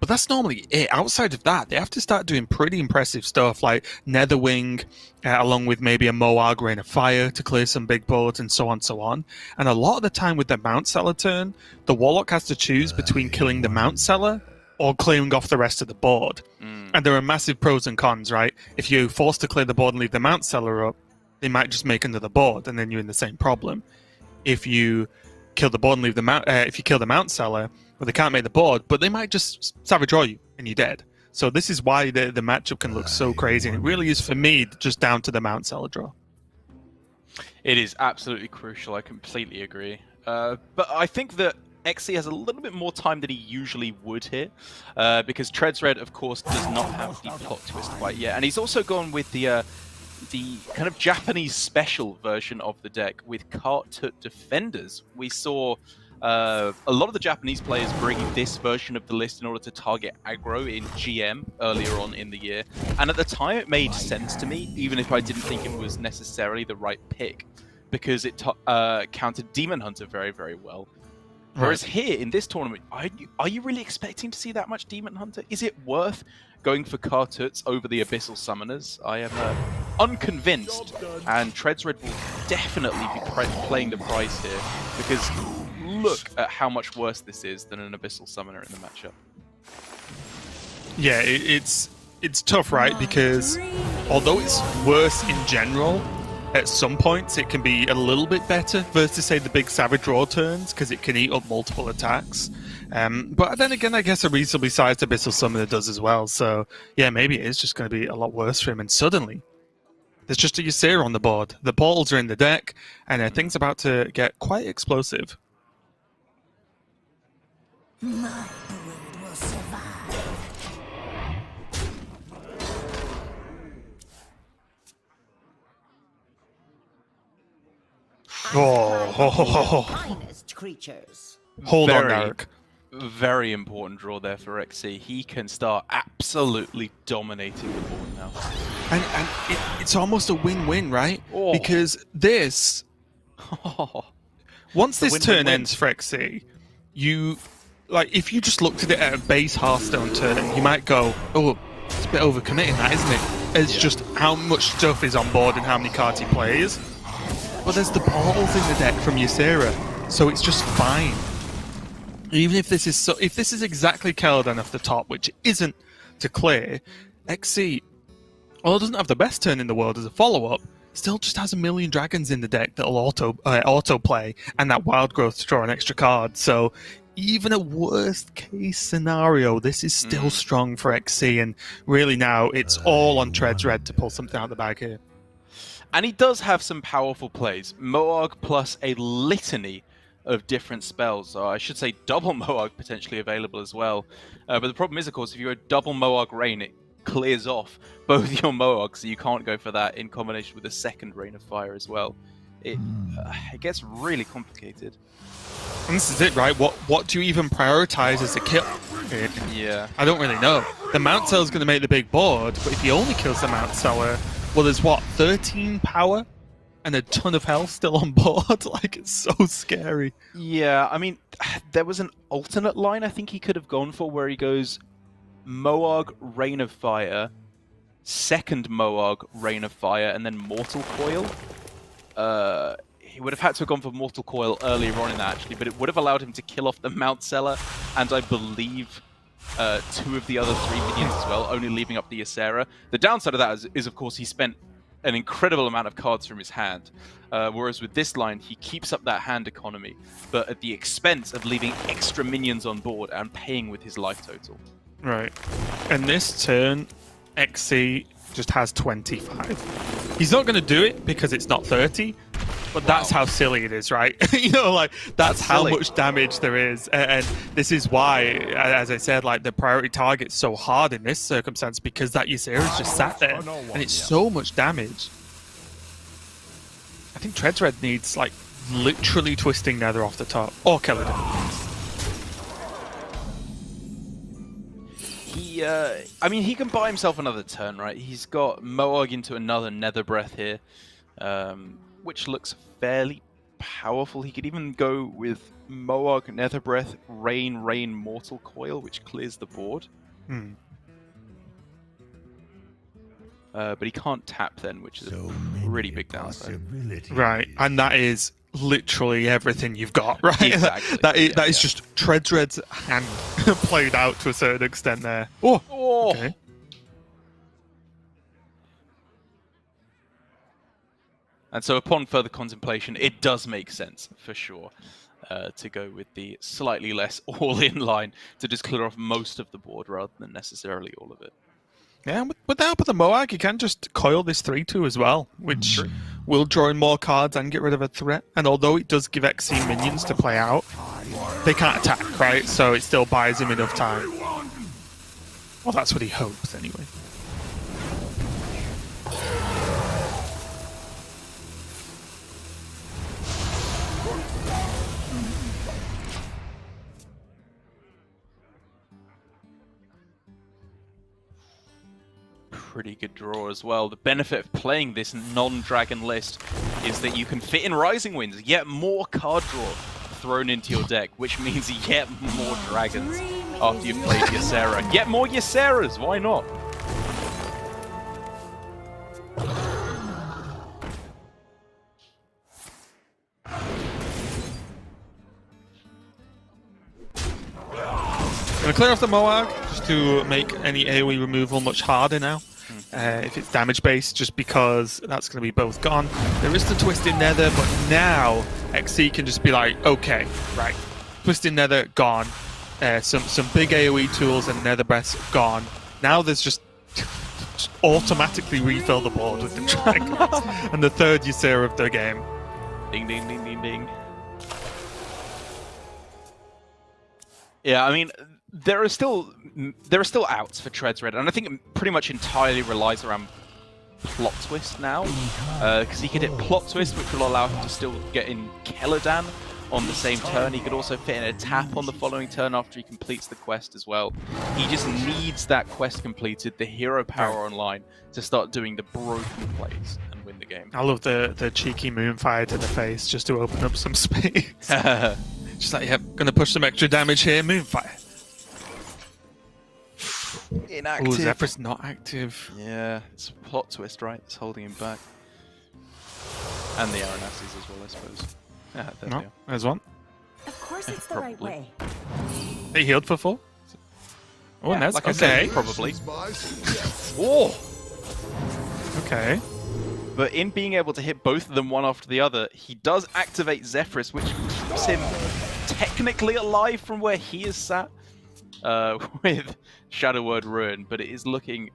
but that's normally it. Outside of that, they have to start doing pretty impressive stuff like Netherwing, along with maybe a Moarg Rain of Fire to clear some big boards and so on, so on. And a lot of the time with the Mount Seller turn, the Warlock has to choose between killing the Mount Seller or clearing off the rest of the board. And there are massive pros and cons, right? If you're forced to clear the board and leave the Mount Seller up, they might just make another board, and then you're in the same problem. If you kill the board and leave the Mount, if you kill the Mount Seller, well, they can't make the board, but they might just Savage Draw you, and you're dead. So this is why the matchup can look so crazy, and it really is, for me, just down to the Mount Seller draw. It is absolutely crucial. I completely agree. But I think that XC has a little bit more time than he usually would here, because Treads Red, of course, does not have the plot twist quite yet, and he's also gone with the kind of Japanese special version of the deck with Cart-Tut Defenders. We saw a lot of the Japanese players bringing this version of the list in order to target aggro in GM earlier on in the year, and at the time it made sense to me, even if I didn't think it was necessarily the right pick, because it countered Demon Hunter very, very well. Whereas here in this tournament, are you really expecting to see that much Demon Hunter? Is it worth going for Cart-Tuts over the Abyssal Summoners? I am unconvinced, and Treads Red will definitely be playing the price here, because look at how much worse this is than an Abyssal Summoner in the matchup. Yeah, it's tough, right? Because although it's worse in general, at some points it can be a little bit better versus, say, the big Savage Draw turns, because it can eat up multiple attacks. But then again, I guess a reasonably sized Abyssal Summoner does as well. So yeah, maybe it is just going to be a lot worse for him. And suddenly, there's just a Ysera on the board. The portals are in the deck, and things about to get quite explosive. My brood will survive. Finest creatures. Hold on, Eric. Very important draw there for XC. He can start absolutely dominating the board now. And it's almost a win-win, right? Oh. Because this, once this win-win-win. turn ends for XC, if you just looked at it at a base Hearthstone turn, you might go, oh, it's a bit overcommitting, that, isn't it? It's just how much stuff is on board and how many cards he plays. But there's the portals in the deck from Ysera, so it's just fine. Even if this is exactly Caladan off the top, which it isn't to clear, XC, although it doesn't have the best turn in the world as a follow-up, still just has a million dragons in the deck that'll auto play, and that wild growth to draw an extra card. So even a worst case scenario, this is still strong for XC, and really now it's all on Treads Red to pull something out of the bag here. And he does have some powerful plays. Moarg plus a litany of different spells. I should say double Moarg potentially available as well. But the problem is, of course, if you're a double Moarg Rain, it clears off both your Moargs, so you can't go for that in combination with a second Rain of Fire as well. It gets really complicated. And this is it, right? What do you even prioritize as a kill? Yeah. I don't really know. The Mount Seller's going to make the big board, but if he only kills the Mount Seller, well, there's 13 power and a ton of health still on board. Like, it's so scary. Yeah, I mean, there was an alternate line I think he could have gone for where he goes Moarg, Rain of Fire, second Moarg, Rain of Fire, and then Mortal Coil. He would have had to have gone for Mortal Coil earlier on in that, actually, but it would have allowed him to kill off the Mount Seller, and I believe 2 of the other 3 minions as well, only leaving up the Ysera. The downside of that is, of course, he spent an incredible amount of cards from his hand, whereas with this line, he keeps up that hand economy, but at the expense of leaving extra minions on board and paying with his life total. Right. And this turn, XC just has 25. He's not going to do it because it's not 30, but that's how silly it is, right? You know, like that's how silly. much damage there is, and this is why, as I said, like the priority target's so hard in this circumstance because that Ysera's just sat there, and it's so much damage. I think Treadsred needs like literally twisting Nether off the top, or Keladin. I mean, he can buy himself another turn, right? He's got Moog into another Nether Breath here, which looks fairly powerful. He could even go with Moog, Nether Breath, Rain, Mortal Coil, which clears the board. But he can't tap then, which is a really big downside. Right, and that is literally everything you've got, right? Exactly. that is just Treadsred's hand played out to a certain extent there. Oh, okay. And so upon further contemplation, it does make sense, for sure, to go with the slightly less all-in line to just clear off most of the board rather than necessarily all of it. Yeah, but now with the Moag, you can just coil this 3-2 as well, which will draw in more cards and get rid of a threat. And although it does give XC minions to play out, they can't attack, right? So it still buys him enough time. Well, that's what he hopes, anyway. Pretty good draw as well. The benefit of playing this non-dragon list is that you can fit in Rising Winds, yet more card draw thrown into your deck, which means yet more dragons after you've played Ysera. Yet more Yseras, why not? I'm gonna clear off the Moag just to make any AoE removal much harder now. If it's damage based, just because that's going to be both gone. There is the Twisted Nether, but now XC can just be like, okay, right, Twisted Nether gone. Some big AoE tools and Nether Breaths gone. Now there's just automatically refill the board with the dragons and the third Ysera of the game. Ding, ding, ding, ding, ding. Yeah, I mean, there are still outs for Treadsred, and I think it pretty much entirely relies around Plot Twist now, because he could hit Plot Twist, which will allow him to still get in Keladin on the same turn. He could also fit in a tap on the following turn after he completes the quest as well. He just needs that quest completed, the hero power online, to start doing the broken plays and win the game. I love the cheeky Moonfire to the face just to open up some space. Just like, yep, gonna push some extra damage here, Moonfire. Inactive. Oh, Zephyr's not active. Yeah, it's a Plot Twist, right? It's holding him back. And the Aranassis as well, I suppose. Yeah, there we No, are. there's one. Of course it's the right Probably. way. He healed for 4. Oh, Yeah, Nez, like I okay. said, probably. Oh! Okay. But in being able to hit both of them one after the other, he does activate Zephyrus, which keeps him technically alive from where he is sat with Shadow Word Ruin. But it is looking,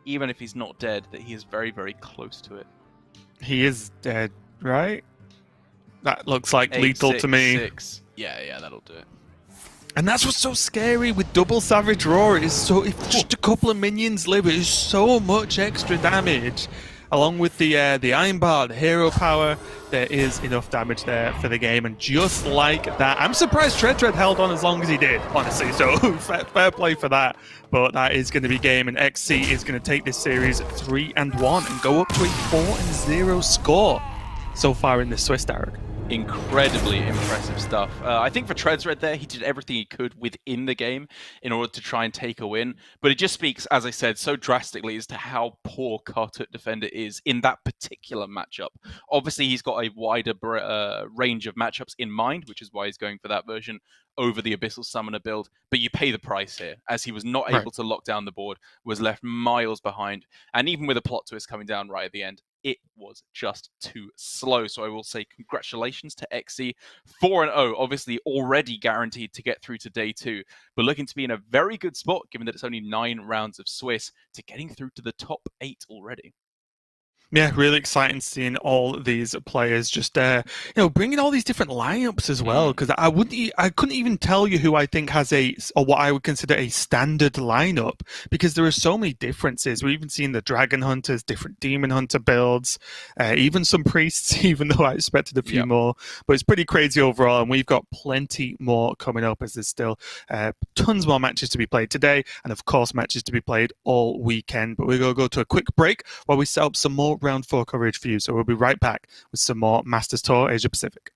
even if he's not dead, that he is very, very close to it. He is dead, right? That looks like 8, lethal 6, to me. 6. Yeah, that'll do it. And that's what's so scary with double Savage Roar. It is so, if just a couple of minions live, it is so much extra damage. Along with the Iron Bar, the hero power, there is enough damage there for the game. And just like that, I'm surprised Treadsred held on as long as he did, honestly. So fair play for that. But that is going to be game, and XC is going to take this series 3-1 and go up to a 4-0 score so far in this Swiss Derek. Incredibly impressive stuff. I think for Treadsred there, he did everything he could within the game in order to try and take a win. But it just speaks, as I said, so drastically as to how poor Kartut Defender is in that particular matchup. Obviously, he's got a wider range of matchups in mind, which is why he's going for that version over the Abyssal Summoner build. But you pay the price here, as he was not able to lock down the board, was left miles behind. And even with a Plot Twist coming down right at the end, it was just too slow. So I will say congratulations to XE, 4-0, obviously already guaranteed to get through to day 2, but looking to be in a very good spot given that it's only 9 rounds of Swiss to getting through to the top 8 already. Yeah, really exciting seeing all these players just, bringing all these different lineups as well. Because I couldn't even tell you who I think has or what I would consider a standard lineup, because there are so many differences. We've even seen the Dragon Hunters, different Demon Hunter builds, even some priests, even though I expected a few more. But it's pretty crazy overall, and we've got plenty more coming up as there's still tons more matches to be played today, and of course matches to be played all weekend. But we're going to go to a quick break while we set up some more round 4 coverage for you. So we'll be right back with some more Masters Tour Asia Pacific.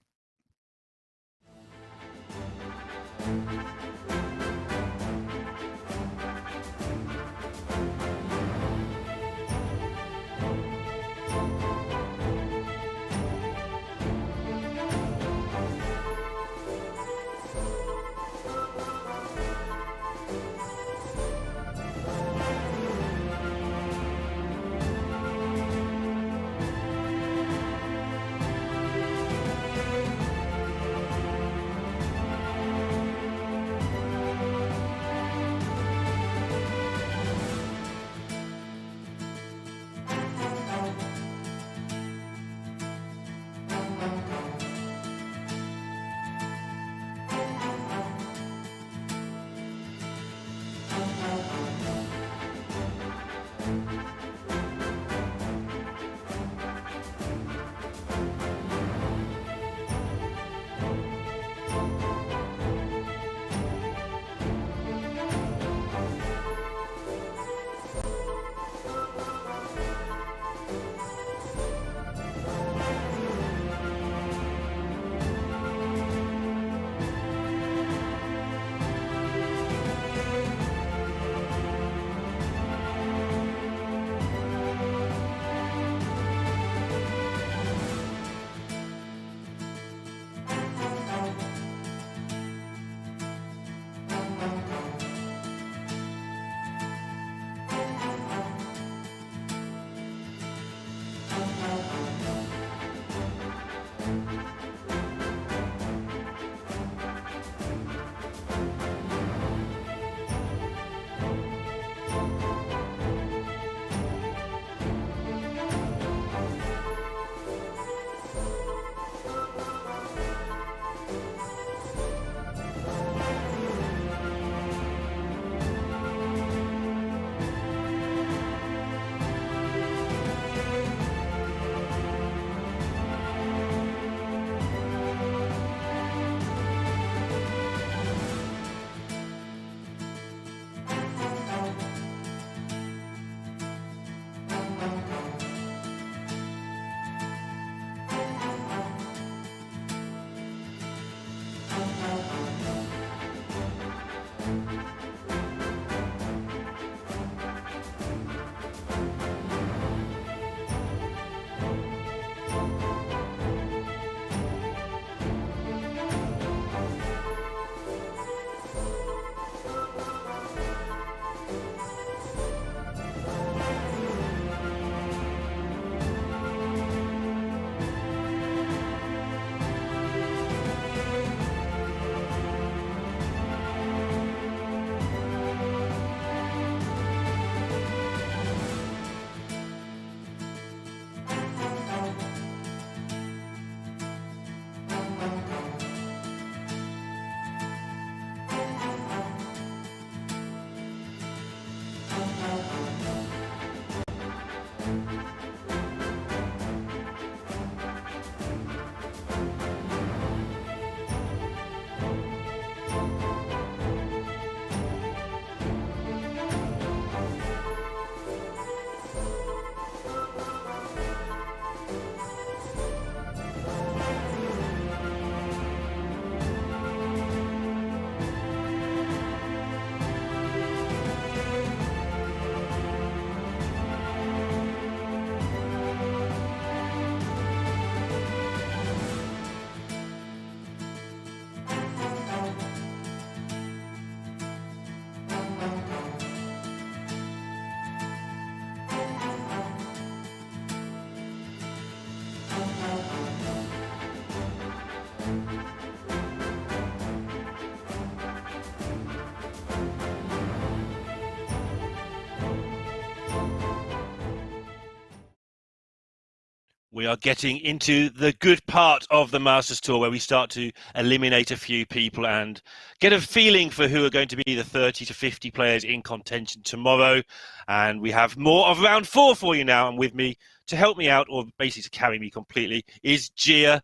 We are getting into the good part of the Masters Tour where we start to eliminate a few people and get a feeling for who are going to be the 30 to 50 players in contention tomorrow. And we have more of round 4 for you now. And with me to help me out, or basically to carry me completely, is Gia.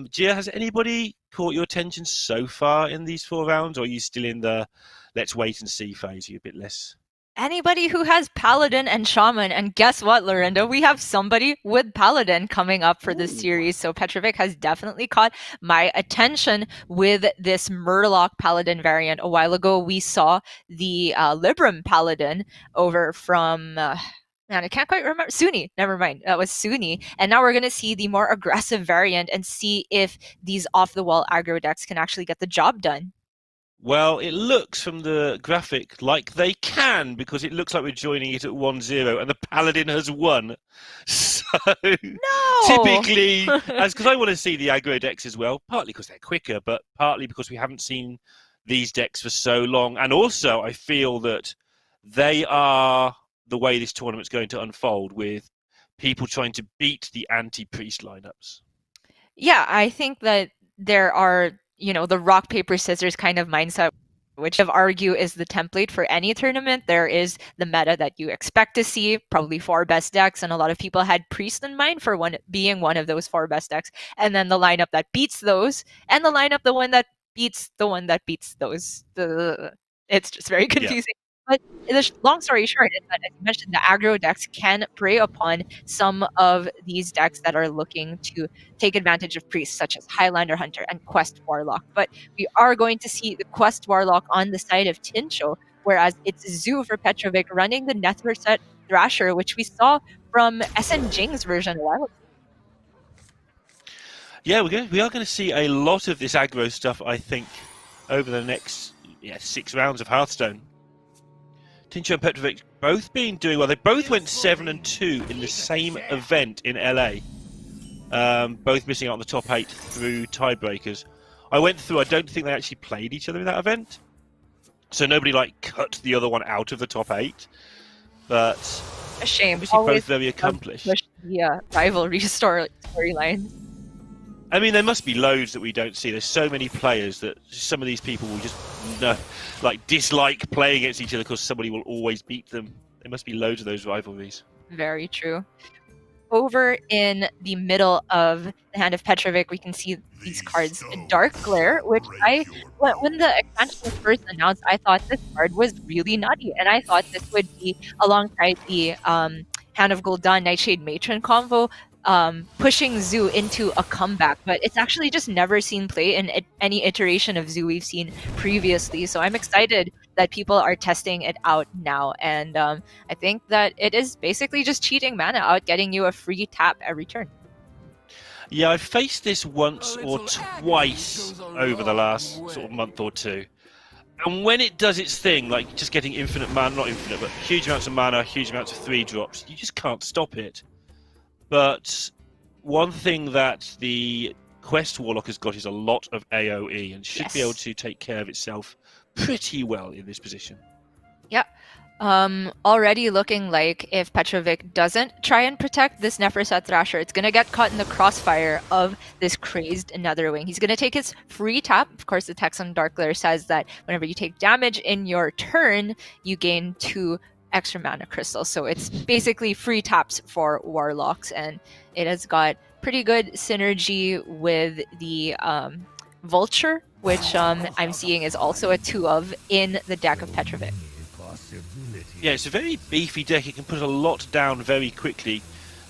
Gia, has anybody caught your attention so far in these 4 rounds? Or are you still in the let's wait and see phase? Are you a bit less... Anybody who has Paladin and Shaman, and guess what, Lorinda? We have somebody with Paladin coming up for this series. So Petrovic has definitely caught my attention with this Murloc Paladin variant. A while ago, we saw the Libram Paladin over from... man, I can't quite remember. Sunni. Never mind. That was Sunni. And now we're going to see the more aggressive variant and see if these off-the-wall aggro decks can actually get the job done. Well, it looks from the graphic like they can, because it looks like we're joining it at 1-0 and the Paladin has won. So typically, because I want to see the aggro decks as well, partly because they're quicker, but partly because we haven't seen these decks for so long. And also, I feel that they are the way this tournament's going to unfold, with people trying to beat the anti-priest lineups. Yeah, I think that there are, the rock, paper, scissors kind of mindset, which I argue is the template for any tournament. There is the meta that you expect to see, probably 4 best decks, and a lot of people had Priest in mind for being one of those 4 best decks, and then the lineup that beats those, and the lineup the one that beats the one that beats those. It's just very confusing. Yeah. But the long story short is that, as you mentioned, the aggro decks can prey upon some of these decks that are looking to take advantage of priests, such as Highlander Hunter and Quest Warlock. But we are going to see the Quest Warlock on the side of Tincho, whereas it's Zoo for Petrovic running the Netherset Thrasher, which we saw from SN Jing's version a while ago. Yeah, we are going to see a lot of this aggro stuff, I think, over the next 6 rounds of Hearthstone. Tincho and Petrovic both been doing well. They both went 7-2 in the same event in LA. Both missing out on the top 8 through tiebreakers. I went through, I don't think they actually played each other in that event. So nobody cut the other one out of the top 8. But a shame. Obviously both very accomplished. Yeah, rivalry storyline. I mean, there must be loads that we don't see. There's so many players that some of these people will just dislike playing against each other because somebody will always beat them. There must be loads of those rivalries. Very true. Over in the middle of the hand of Petrovic, we can see these cards. Dark Glare, which when the expansion was first announced, I thought this card was really nutty. And I thought this would be alongside the Hand of Gul'dan Nightshade Matron combo, pushing Zoo into a comeback, but it's actually just never seen play in any iteration of Zoo we've seen previously. So I'm excited that people are testing it out now, and I think that it is basically just cheating mana out, getting you a free tap every turn. Yeah, I've faced this once or twice over the last sort of month or two. And when it does its thing, like just getting infinite mana, not infinite, but huge amounts of mana, huge amounts of 3-drops, you just can't stop it. But one thing that the Quest Warlock has got is a lot of AoE and should be able to take care of itself pretty well in this position. Yeah. Already looking like if Petrovic doesn't try and protect this Neferset Thrasher, it's going to get caught in the crossfire of this crazed Netherwing. He's going to take his free tap. Of course, the text on Dark Glare says that whenever you take damage in your turn, you gain 2 extra mana crystals. So it's basically free taps for Warlocks, and it has got pretty good synergy with the Vulture, which I'm seeing is also a 2-of in the deck of Petrovic. Yeah, it's a very beefy deck. It can put a lot down very quickly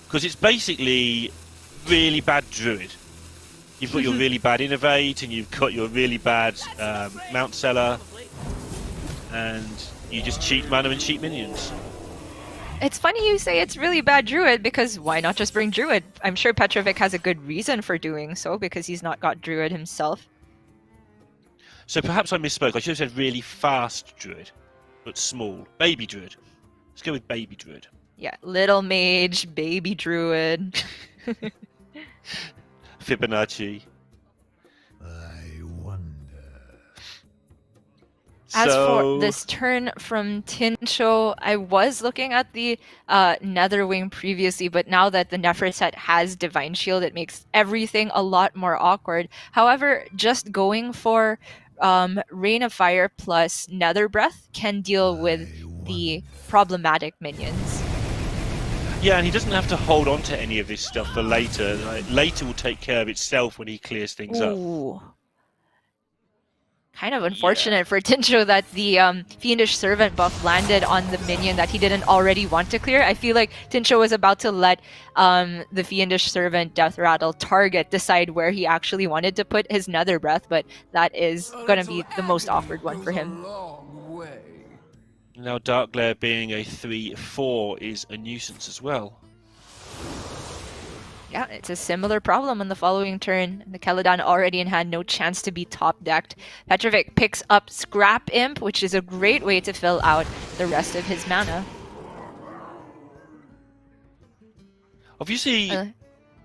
because it's basically really bad Druid. You've got your really bad Innovate, and you've got your really bad Mount Seller, and you just cheat mana and cheat minions. It's funny you say it's really bad Druid, because why not just bring Druid? I'm sure Petrovic has a good reason for doing so, because he's not got Druid himself. So perhaps I misspoke. I should have said really fast Druid, but small. Baby Druid. Let's go with Baby Druid. Yeah, Little Mage, Baby Druid. Fibonacci. I wonder. As So for this turn from Tincho, I was looking at the Netherwing previously, but now that the Nefer set has Divine Shield, it makes everything a lot more awkward. However, just going for Rain of Fire plus Nether Breath can deal with the problematic minions. yeah, and he doesn't have to hold on to any of this stuff for later. Like, later will take care of itself when he clears things up. Ooh. Kind of unfortunate for Tincho that the Fiendish Servant buff landed on the minion that he didn't already want to clear. I feel like Tincho was about to let the Fiendish Servant Death Rattle target decide where he actually wanted to put his Nether Breath, but that is going to be the most awkward one for him. Now Dark Glare being a 3/4 is a nuisance as well. Yeah, it's a similar problem on the following turn. The Keladan already had no chance to be top decked. Petrovic picks up Scrap Imp, which is a great way to fill out the rest of his mana. Obviously,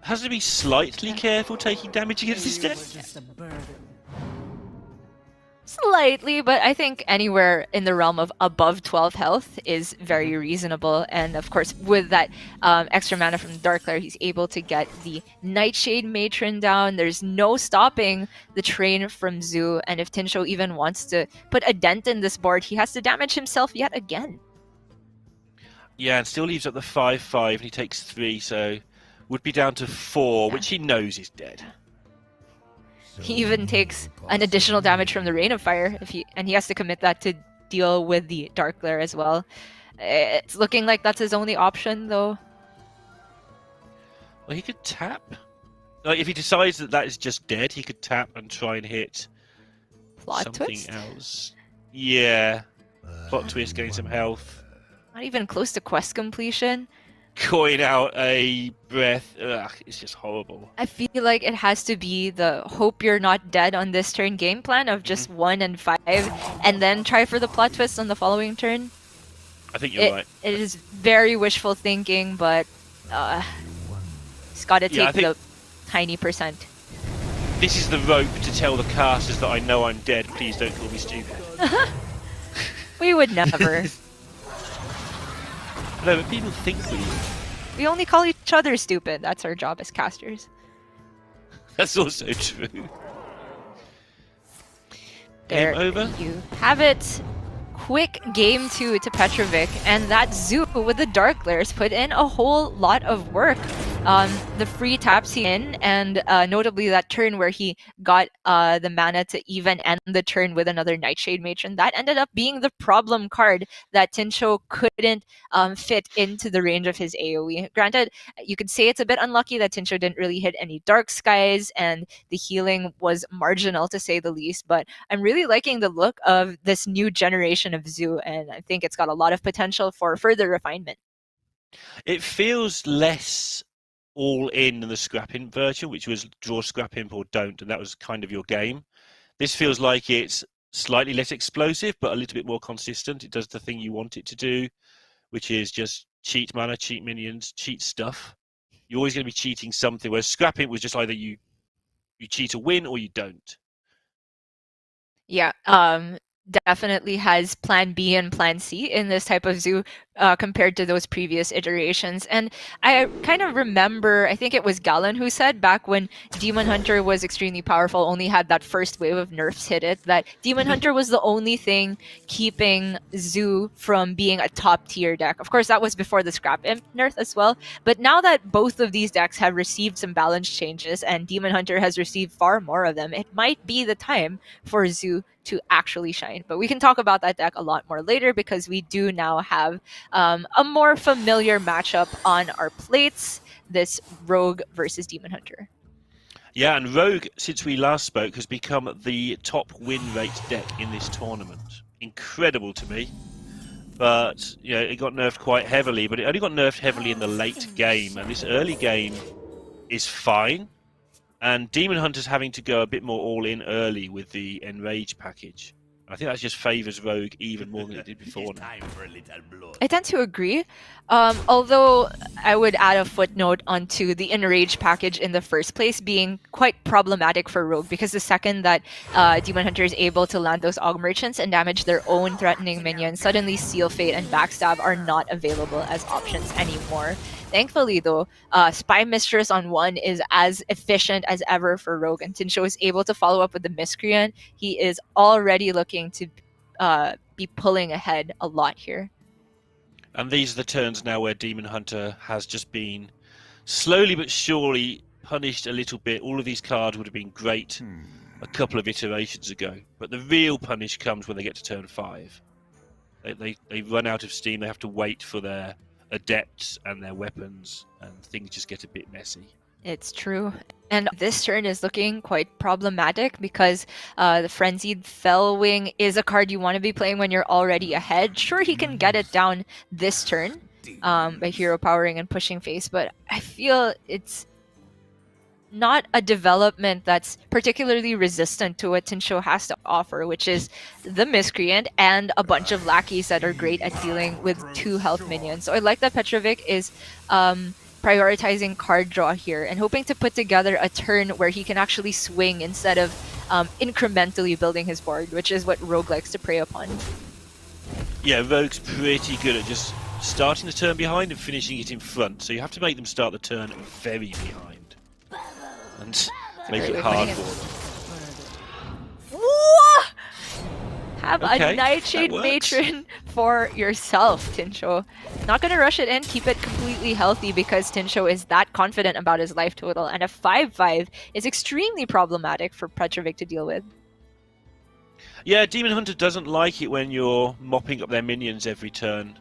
has to be slightly careful taking damage against this deck. Slightly, but I think anywhere in the realm of above 12 health is very reasonable. And of course, with that extra mana from Darkglare, he's able to get the Nightshade Matron down. There's no stopping the train from Zoo. And if Tincho even wants to put a dent in this board, he has to damage himself yet again. Yeah, and still leaves up the 5/5, and he takes 3, so would be down to 4, which he knows is dead. He even takes an additional damage from the Rain of Fire, and he has to commit that to deal with the Dark Glare as well. It's looking like that's his only option, though. Well, he could tap. Like, if he decides that that is just dead, he could tap and try and hit Plot something twist? else. Yeah. Plot twist, gain some health. Not even close to quest completion. Coin out a breath. Ugh, it's just horrible. I feel like it has to be the hope you're not dead on this turn game plan of just 1 and 5, and then try for the plot twist on the following turn. I think you're right. It is very wishful thinking, but it's got to take the tiny percent. This is the rope to tell the casters that I know I'm dead. Please don't call me stupid. We would never. No, but people think we. We only call each other stupid. That's our job as casters. That's also true. There Game over? You have it. Quick game 2 to Petrovic, and that Zoo with the Dark Glares put in a whole lot of work. The free taps he in, and notably that turn where he got the mana to even end the turn with another Nightshade Matron, that ended up being the problem card that Tincho couldn't fit into the range of his AoE. Granted, you could say it's a bit unlucky that Tincho didn't really hit any Dark Skies, and the healing was marginal to say the least, but I'm really liking the look of this new generation of Zoo, and I think it's got a lot of potential for further refinement. It feels less all in than the Scrap Imp version, which was draw Scrap Imp or don't, and that was kind of your game. This feels like it's slightly less explosive, but a little bit more consistent. It does the thing you want it to do, which is just cheat mana, cheat minions, cheat stuff. You're always going to be cheating something, whereas Scrap Imp was just either you cheat a win or you don't. Yeah, definitely has plan B and plan C in this type of Zoo compared to those previous iterations. And I kind of remember, I think it was Galen who said back when Demon Hunter was extremely powerful, only had that first wave of nerfs hit it, that Demon Hunter was the only thing keeping Zoo from being a top tier deck. Of course, that was before the Scrap Imp nerf as well. But now that both of these decks have received some balance changes and Demon Hunter has received far more of them, it might be the time for Zoo to actually shine. But we can talk about that deck a lot more later because we do now have a more familiar matchup on our plates, this Rogue versus Demon Hunter. Yeah, and Rogue, since we last spoke, has become the top win rate deck in this tournament. Incredible to me. But, you know, it got nerfed quite heavily, but it only got nerfed heavily in the late game, and this early game is fine. And Demon Hunter's having to go a bit more all-in early with the Enrage package. I think that just favours Rogue even more than it did before now. I tend to agree. Although I would add a footnote onto the Enrage package in the first place being quite problematic for Rogue, because the second that Demon Hunter is able to land those Aug Merchants and damage their own threatening minions, suddenly Seal Fate and Backstab are not available as options anymore. Thankfully, though, Spy Mistress on 1 is as efficient as ever for Rogue, and Tinsho is able to follow up with the Miscreant. He is already looking to be pulling ahead a lot here. And these are the turns now where Demon Hunter has just been slowly but surely punished a little bit. All of these cards would have been great a couple of iterations ago, but the real punish comes when they get to turn 5. They run out of steam. They have to wait for their adepts and their weapons, and things just get a bit messy. It's true. And this turn is looking quite problematic because the Frenzied Fellwing is a card you want to be playing when you're already ahead. Sure, he can get it down this turn by hero powering and pushing face, but I feel it's not a development that's particularly resistant to what Tinsho has to offer, which is the Miscreant and a bunch of lackeys that are great at dealing with 2 health minions. So I like that Petrovic is prioritizing card draw here and hoping to put together a turn where he can actually swing instead of incrementally building his board, which is what Rogue likes to prey upon. Yeah, Rogue's pretty good at just starting the turn behind and finishing it in front, so you have to make them start the turn very behind and make it hard for them. What? Have Okay, a Nightshade that works. Matron for yourself, Tinsho. Not gonna rush it in, keep it completely healthy because Tinsho is that confident about his life total, and a 5/5 is extremely problematic for Petrovic to deal with. Yeah, Demon Hunter doesn't like it when you're mopping up their minions every turn.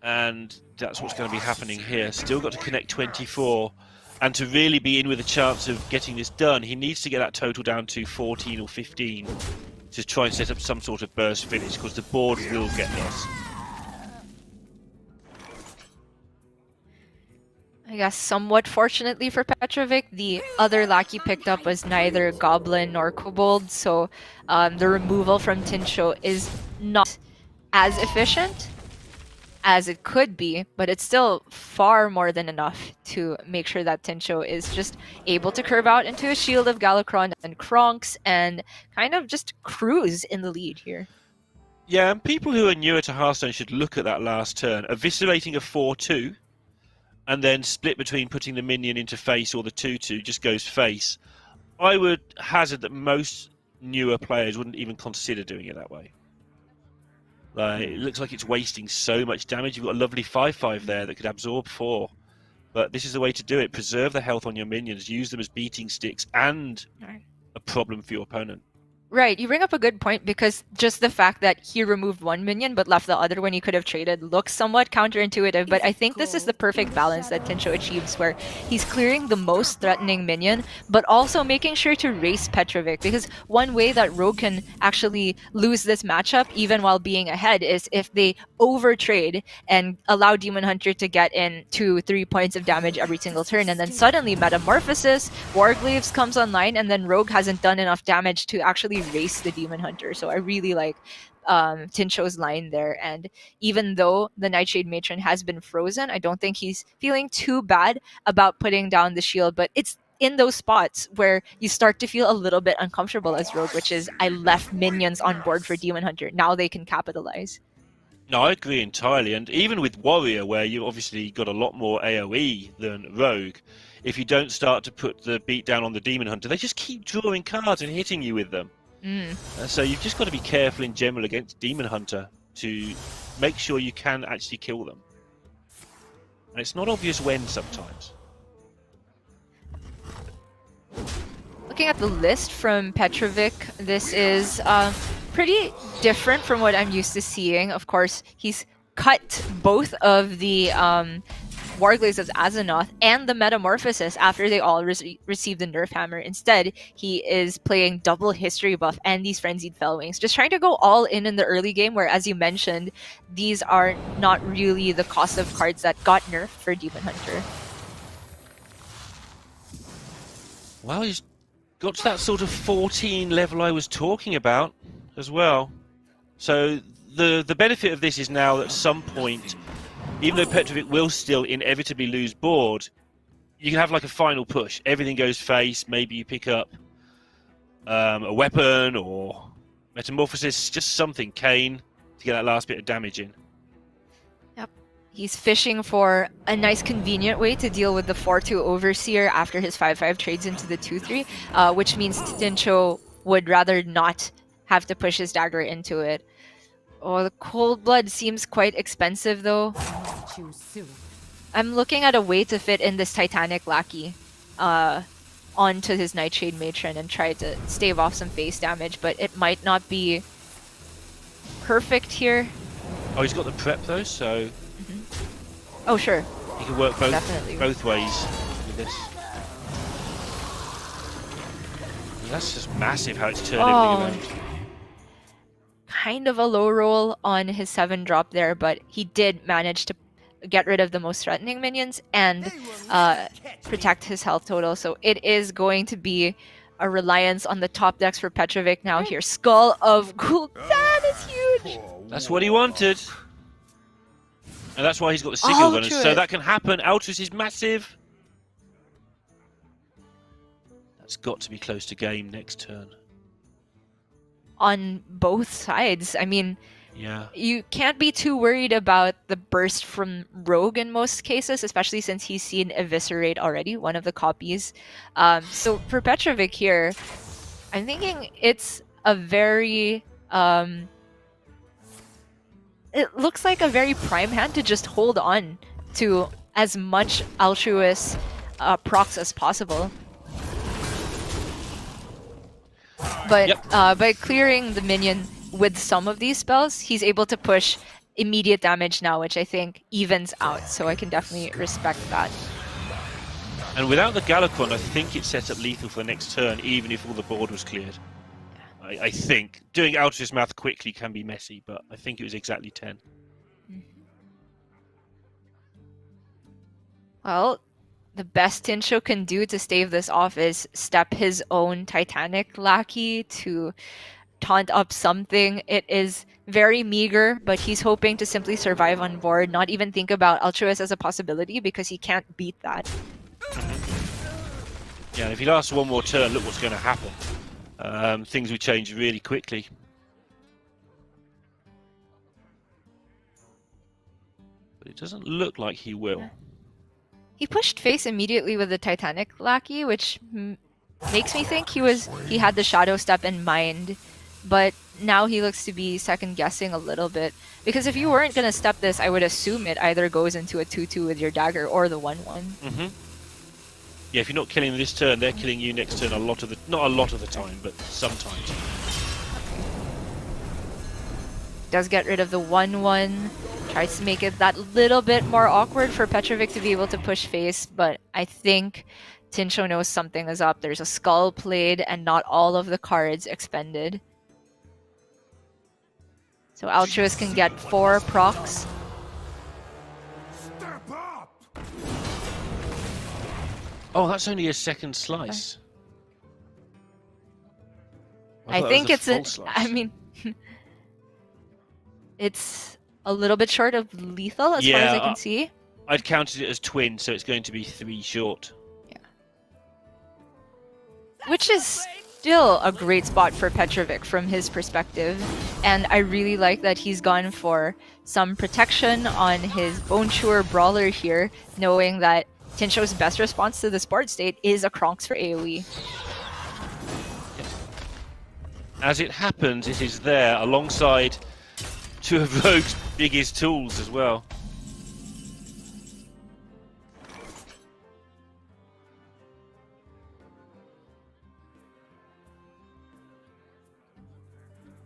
And that's what's going to be happening here. Still got to connect 24. And to really be in with a chance of getting this done, he needs to get that total down to 14 or 15 to try and set up some sort of burst finish, because the board will get lost. I guess somewhat fortunately for Petrovic, the other lackey picked up was neither Goblin nor Kobold, so the removal from Tinsho is not as efficient as it could be, but it's still far more than enough to make sure that Tinsho is just able to curve out into a Shield of Galakron and Kronks and kind of just cruise in the lead here. Yeah, and people who are newer to Hearthstone should look at that last turn. Eviscerating a 4/2 and then split between putting the minion into face or the 2/2 just goes face. I would hazard that most newer players wouldn't even consider doing it that way. Like, it looks like it's wasting so much damage. You've got a lovely 5/5 there that could absorb 4. But this is the way to do it. Preserve the health on your minions. Use them as beating sticks and a problem for your opponent. Right, you bring up a good point because just the fact that he removed one minion but left the other when he could have traded looks somewhat counterintuitive, but I think this is the perfect balance that Tinsho achieves where he's clearing the most threatening minion but also making sure to race Petrovic, because one way that Rogue can actually lose this matchup even while being ahead is if they overtrade and allow Demon Hunter to get in 2-3 points of damage every single turn, and then suddenly Metamorphosis, Warglaves comes online, and then Rogue hasn't done enough damage to actually race the Demon Hunter. So I really like Tinsho's line there, and even though the Nightshade Matron has been frozen, I don't think he's feeling too bad about putting down the shield, but it's in those spots where you start to feel a little bit uncomfortable as Rogue, which is I left minions on board for Demon Hunter. Now they can capitalize. No, I agree entirely. And even with Warrior, where you've obviously got a lot more AoE than Rogue, if you don't start to put the beat down on the Demon Hunter, they just keep drawing cards and hitting you with them. So you've just got to be careful in general against Demon Hunter to make sure you can actually kill them. And it's not obvious when sometimes. Looking at the list from Petrovic, this is pretty different from what I'm used to seeing. Of course, he's cut both of the Warglaves of Azzinoth and the Metamorphosis after they all received the Nerf Hammer. Instead, he is playing double History Buff and these Frenzied Fellwings, just trying to go all in the early game, where, as you mentioned, these are not really the cost of cards that got nerfed for Demon Hunter. Well, he's got to that sort of 14 level I was talking about as well. So the benefit of this is now that at some point, even though Petrovic will still inevitably lose board, you can have like a final push. Everything goes face. Maybe you pick up a weapon or Metamorphosis, just something, Kane, to get that last bit of damage in. Yep. He's fishing for a nice convenient way to deal with the 4-2 Overseer after his 5-5 trades into the 2-3, which means Tincho would rather not have to push his dagger into it. Oh, the Cold Blood seems quite expensive though. Choose soon. I'm looking at a way to fit in this Titanic Lackey onto his Nightshade Matron and try to stave off some face damage, but it might not be perfect here. Oh, he's got the prep though, so Oh, sure. he can work both Definitely. ways with this. That's just massive how it's turning around. Kind of a low roll on his 7 drop there, but he did manage to get rid of the most threatening minions and protect his health total. So it is going to be a reliance on the top decks for Petrovic now here. Skull of Gul'dan is huge! That's what he wanted. And that's why he's got the Sigil runners, so Altruist. that can happen. Altruist is massive. That's got to be close to game next turn. On both sides. I mean, Yeah. you can't be too worried about the burst from Rogue in most cases, especially since he's seen Eviscerate already, one of the copies. So for Petrovic here, I'm thinking it's a very... it looks like a very prime hand to just hold on to as much Altruist procs as possible. But Yep. by clearing the minion with some of these spells, he's able to push immediate damage now, which I think evens out. So I can definitely respect that. And without the Galacon, I think it set up lethal for the next turn, even if all the board was cleared. I think. Doing Altruist math quickly can be messy, but I think it was exactly 10. Well, the best Tincho can do to stave this off is step his own Titanic Lackey to taunt up something. It is very meager, but he's hoping to simply survive on board, not even think about Altruist as a possibility because he can't beat that. Yeah, and if he lasts one more turn, look what's going to happen. Things will change really quickly. But it doesn't look like he will. He pushed face immediately with the Titanic Lackey, which makes me think he had the Shadow Step in mind. But now he looks to be second guessing a little bit. Because if you weren't gonna step this, I would assume it either goes into a 2-2 with your dagger or the 1-1. Yeah, if you're not killing them this turn, they're killing you next turn not a lot of the time, but sometimes. Does get rid of the 1-1. Tries to make it that little bit more awkward for Petrovic to be able to push face, but I think Tincho knows something is up. There's a skull played and not all of the cards expended. So Altruist can get 4 procs. Step up! Oh, that's only a second slice. I thought that think was it's full a... slice. I mean... it's a little bit short of lethal as far as I can see. I'd counted it as twin, so it's going to be 3 short. Which is still a great spot for Petrovic from his perspective. And I really like that he's gone for some protection on his Bone Chewer Brawler here, knowing that Tincho's best response to the board state is a Kronks for AoE. As it happens, it is there alongside 2 of Rogue's biggest tools as well.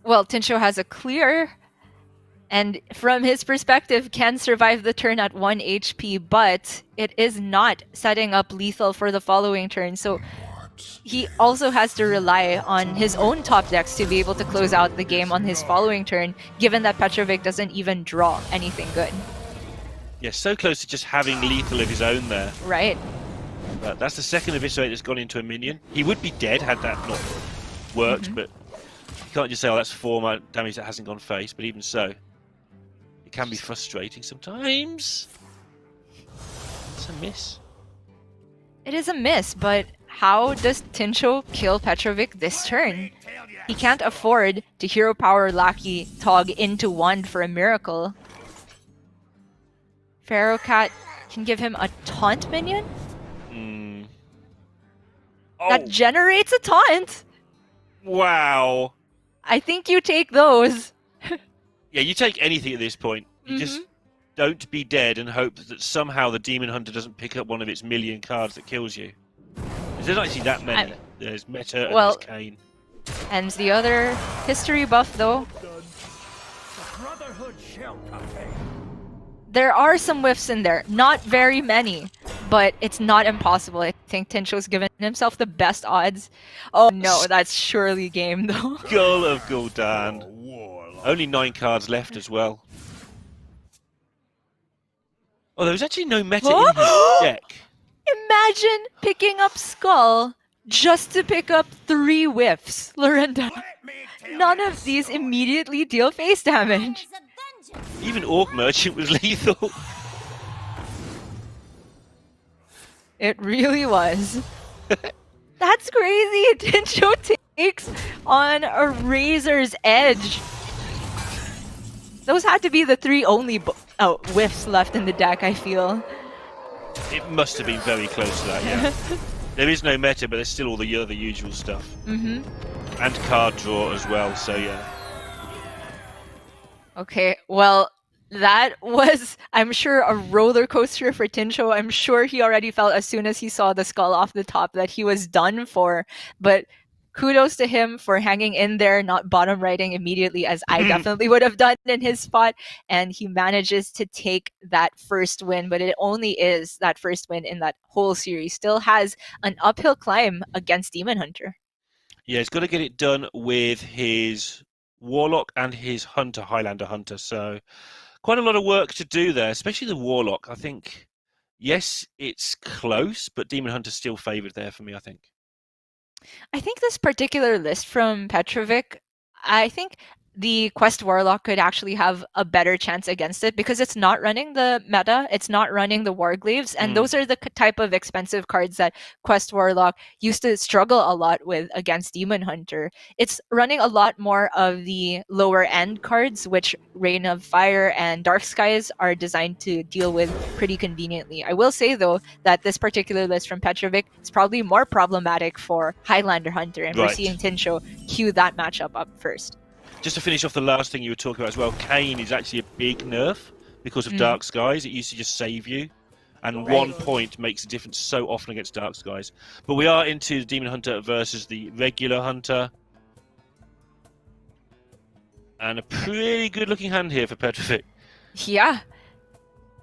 Well, Tincho has a clear, and from his perspective can survive the turn at 1 HP, but it is not setting up lethal for the following turn, so he also has to rely on his own top decks to be able to close out the game on his following turn, given that Petrovic doesn't even draw anything good. Yeah, so close to just having lethal of his own there. Right. But that's the second Eviscerate that's gone into a minion. He would be dead had that not worked, but You can't just say, "Oh, that's 4 damage that hasn't gone face," but even so, it can be frustrating sometimes. It's a miss. It is a miss, but how does Tincho kill Petrovic this turn? He can't afford to hero power Lucky Tog into one for a miracle. Pharaoh Cat can give him a taunt minion? That Oh, generates a taunt! wow. I think you take those. Yeah, you take anything at this point. You just don't be dead and hope that somehow the Demon Hunter doesn't pick up one of its million cards that kills you. There's not actually that many. There's Meta and there's Kane. And the other history buff, though. Brotherhood shall prevail. There are some whiffs in there. Not very many. But it's not impossible. I think Tincho's given himself the best odds. Oh no, that's surely game, though. Skull of Gul'dan. Only 9 cards left as well. Oh, there was actually no meta in his deck. Imagine picking up Skull just to pick up 3 whiffs, Lorinda. None of these immediately deal face damage. Even Orc Merchant was lethal. It really was. That's crazy. Tincho takes on a razor's edge. Those had to be the 3 only whiffs left in the deck, I feel. It must have been very close to that, yeah. There is no meta, but there's still all the other usual stuff. And card draw as well, so yeah. Okay, well, that was, I'm sure, a roller coaster for Tincho. I'm sure he already felt as soon as he saw the skull off the top that he was done for. But kudos to him for hanging in there, not bottom righting immediately, as I definitely would have done in his spot. And he manages to take that first win, but it only is that first win in that whole series. Still has an uphill climb against Demon Hunter. Yeah, he's got to get it done with his Warlock and his Hunter, Highlander Hunter. So quite a lot of work to do there, especially the Warlock. I think, yes, it's close, but Demon Hunter's still favoured there for me, I think. I think this particular list from Petrovic, I think the Quest Warlock could actually have a better chance against it because it's not running the meta, it's not running the Warglaves, and those are the type of expensive cards that Quest Warlock used to struggle a lot with against Demon Hunter. It's running a lot more of the lower end cards, which Rain of Fire and Dark Skies are designed to deal with pretty conveniently. I will say though that this particular list from Petrovic is probably more problematic for Highlander Hunter, and we're seeing Tincho cue that matchup up first. Just to finish off the last thing you were talking about as well, Kane is actually a big nerf because of Dark Skies. It used to just save you, and 1 point makes a difference so often against Dark Skies. But we are into the Demon Hunter versus the regular Hunter. And a pretty good looking hand here for Petrovic. Yeah.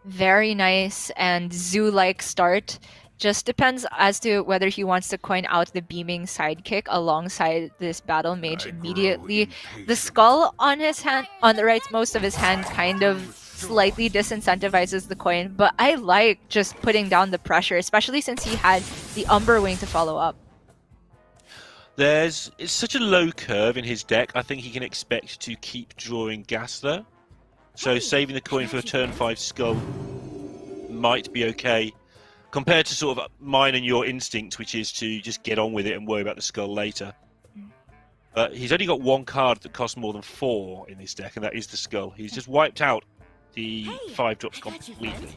Very nice and zoo-like start. Just depends as to whether he wants to coin out the beaming sidekick alongside this battle mage immediately. The skull on his hand, on the rightmost of his hand, kind of slightly disincentivizes the coin, but I like just putting down the pressure, especially since he had the Umber Wing to follow up. It's such a low curve in his deck, I think he can expect to keep drawing gas there. So saving the coin for a turn 5 skull might be okay. Compared to sort of mine and your instinct, which is to just get on with it and worry about the skull later. But he's only got 1 card that costs more than 4 in this deck, and that is the skull. He's just wiped out the 5 drops completely.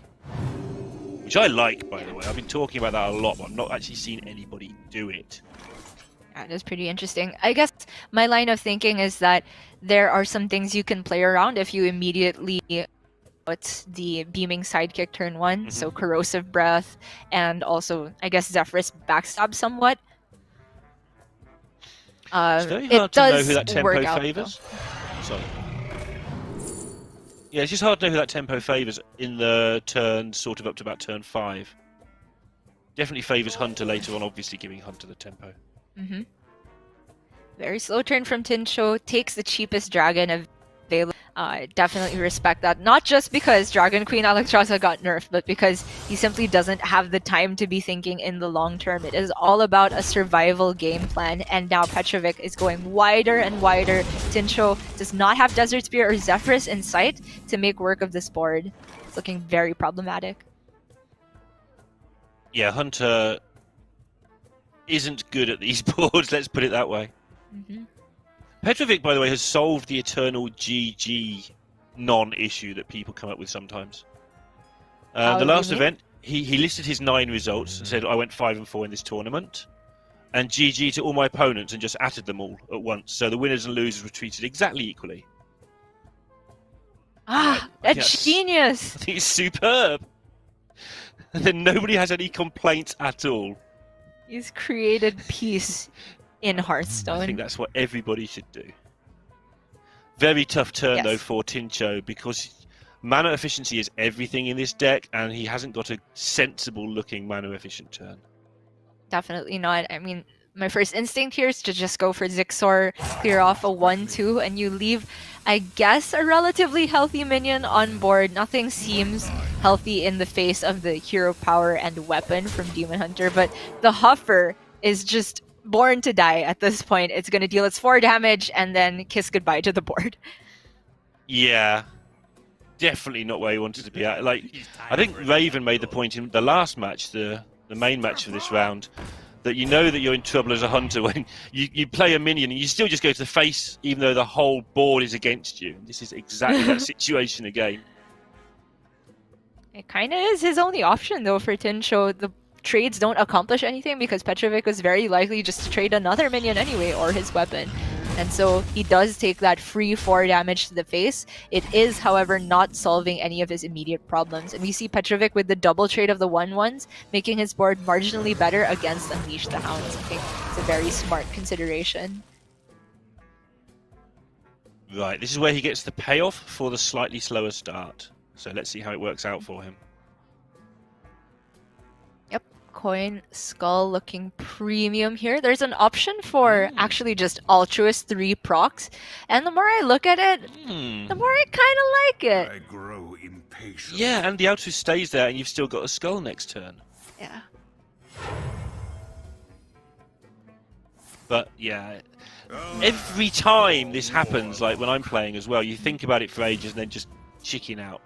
Which I like, by the way. I've been talking about that a lot, but I've not actually seen anybody do it. That is pretty interesting. I guess my line of thinking is that there are some things you can play around if you immediately put the beaming sidekick turn 1, so corrosive breath, and also I guess Zephyrus backstab somewhat. It's very hard to know who that tempo favours. Sorry. Yeah, it's just hard to know who that tempo favours in the turn, sort of up to about turn 5. Definitely favours Hunter later on, obviously giving Hunter the tempo. Very slow turn from Tincho, takes the cheapest dragon available. I definitely respect that. Not just because Dragon Queen Alexstrasza got nerfed, but because he simply doesn't have the time to be thinking in the long term. It is all about a survival game plan, and now Petrovic is going wider and wider. Tincho does not have Desert Spear or Zephyrus in sight to make work of this board. It's looking very problematic. Yeah, Hunter isn't good at these boards, let's put it that way. Petrovic, by the way, has solved the eternal GG non-issue that people come up with sometimes. How The do you last mean? event, he listed his 9 results and said, I went 5 and 4 in this tournament. And GG to all my opponents and just atted them all at once. So the winners and losers were treated exactly equally. Ah, Right, that's yes. genius! I think it's superb. And then nobody has any complaints at all. He's created peace in Hearthstone. I think that's what everybody should do. Very tough turn, though, Yes. for Tincho, because mana efficiency is everything in this deck, and he hasn't got a sensible-looking mana-efficient turn. Definitely not. I mean, my first instinct here is to just go for Zixor, clear off a 1-2, and you leave, I guess, a relatively healthy minion on board. Nothing seems healthy in the face of the hero power and weapon from Demon Hunter, but the Huffer is just born to die at this point. It's going to deal its 4 damage and then kiss goodbye to the board. Yeah, definitely not where he wanted to be at. Like, I think Raven made the point in the last match, the main match of this round, that you know that you're in trouble as a hunter when you play a minion and you still just go to the face even though the whole board is against you. This is exactly that situation again. It kind of is his only option, though, for Tincho. The trades don't accomplish anything because Petrovic was very likely just to trade another minion anyway, or his weapon. And so he does take that free 4 damage to the face. It is, however, not solving any of his immediate problems. And we see Petrovic with the double trade of the 1/1s, making his board marginally better against Unleash the Hounds. I think it's a very smart consideration. Right, this is where he gets the payoff for the slightly slower start. So let's see how it works out for him. Coin Skull looking premium here. There's an option for actually just Altruist 3 procs. And the more I look at it, the more I kind of like it. I grow impatient. Yeah, and the outer stays there and you've still got a skull next turn. Yeah. But yeah, every time this happens, like when I'm playing as well, you think about it for ages and then just chicken out.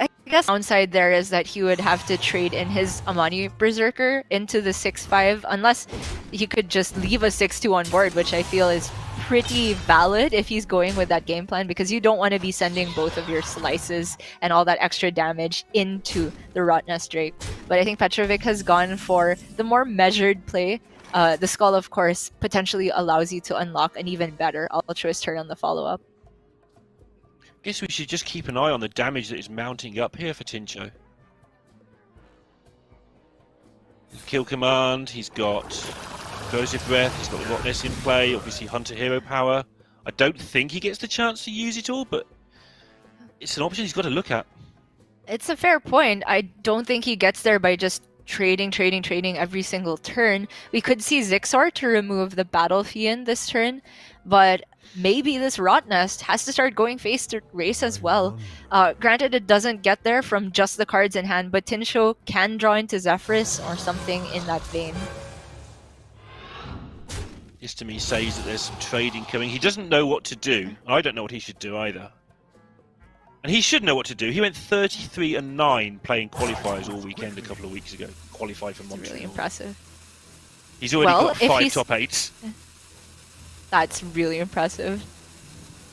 I guess the downside there is that he would have to trade in his Amani Berserker into the 6/5 unless he could just leave a 6/2 on board, which I feel is pretty valid if he's going with that game plan, because you don't want to be sending both of your slices and all that extra damage into the Rotnest Drake. But I think Petrovic has gone for the more measured play. The Skull, of course, potentially allows you to unlock an even better Altruist turn on the follow-up. Guess we should just keep an eye on the damage that is mounting up here for Tincho. Kill command, he's got Corrosive Breath, he's got Rotnest in play, obviously Hunter Hero Power. I don't think he gets the chance to use it all, but it's an option he's got to look at. It's a fair point. I don't think he gets there by just trading every single turn. We could see Zixor to remove the Battle Fiend this turn, but maybe this Rotnest has to start going face to race as well. Granted, it doesn't get there from just the cards in hand, but Tincho can draw into Zephyrus or something in that vein. This to me says that there's some trading coming. He doesn't know what to do. I don't know what he should do either. And he should know what to do. He went 33-9 playing qualifiers all weekend a couple of weeks ago. Qualified for Montreal. Really impressive. He's already Well, got if 5 he's- top 8s. That's really impressive.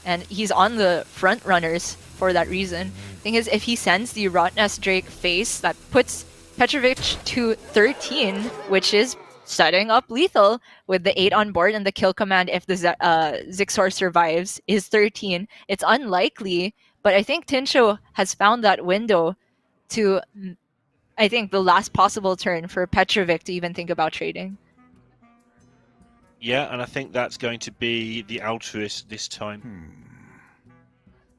And he's on the front runners for that reason. Thing is, if he sends the Rotnest Drake face, that puts Petrovic to 13, which is setting up lethal with the 8 on board, and the kill command, if the Zixor survives, is 13. It's unlikely, but I think Tincho has found that window to, I think, the last possible turn for Petrovic to even think about trading. Yeah, and I think that's going to be the Altruist this time.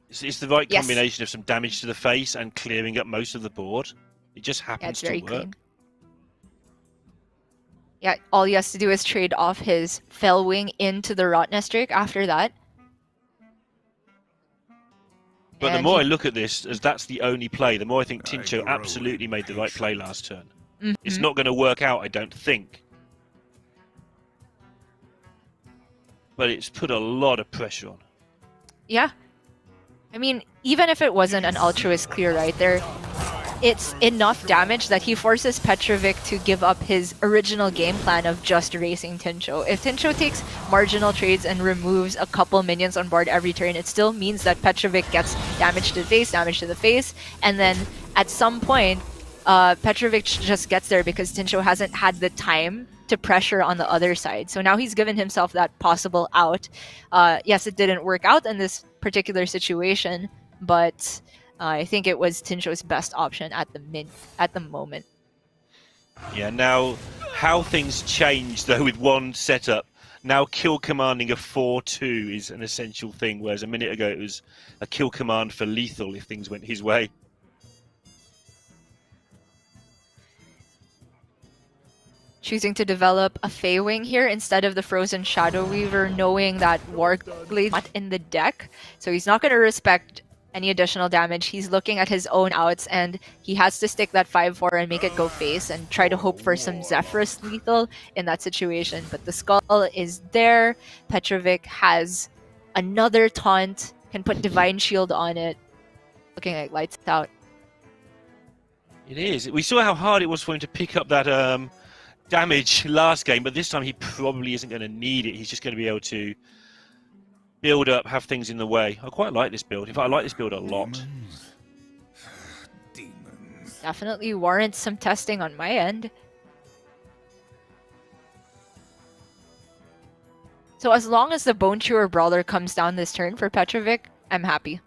It's the right Yes. combination of some damage to the face and clearing up most of the board. It just Yeah, happens it's to very work. clean. Yeah, all he has to do is trade off his Fellwing into the Rotnest Drake after that. But the And more he- I look at this, as that's the only play, the more I think Tincho absolutely made the right play last turn. It's Mhm. not going to work out, I don't think. But it's put a lot of pressure on. Yeah. I mean, even if it wasn't an altruist clear right there, it's enough damage that he forces Petrovic to give up his original game plan of just racing Tincho. If Tincho takes marginal trades and removes a couple minions on board every turn, it still means that Petrovic gets damage to the face, and then at some point, Petrovic just gets there because Tincho hasn't had the time to pressure on the other side. So now he's given himself that possible out. Yes, it didn't work out in this particular situation, but I think it was Tincho's best option at the moment. Yeah, now how things change though with one setup. Now kill commanding a 4-2 is an essential thing, whereas a minute ago it was a kill command for lethal if things went his way. Choosing to develop a Fey Wing here instead of the Frozen Shadow Weaver, knowing that Warglade's not in the deck, so he's not going to respect any additional damage. He's looking at his own outs, and he has to stick that 5-4 and make it go face and try to hope for some Zephyrus lethal in that situation. But the Skull is there. Petrovic has another taunt, can put Divine Shield on it. Looking like lights out. It is. We saw how hard it was for him to pick up that damage last game, but this time he probably isn't going to need it. He's just going to be able to build up, have things in the way. I quite like this build. In fact, I like this build a lot. Definitely warrants some testing on my end. So as long as the Bone Chewer Brawler comes down this turn for Petrovic, I'm happy.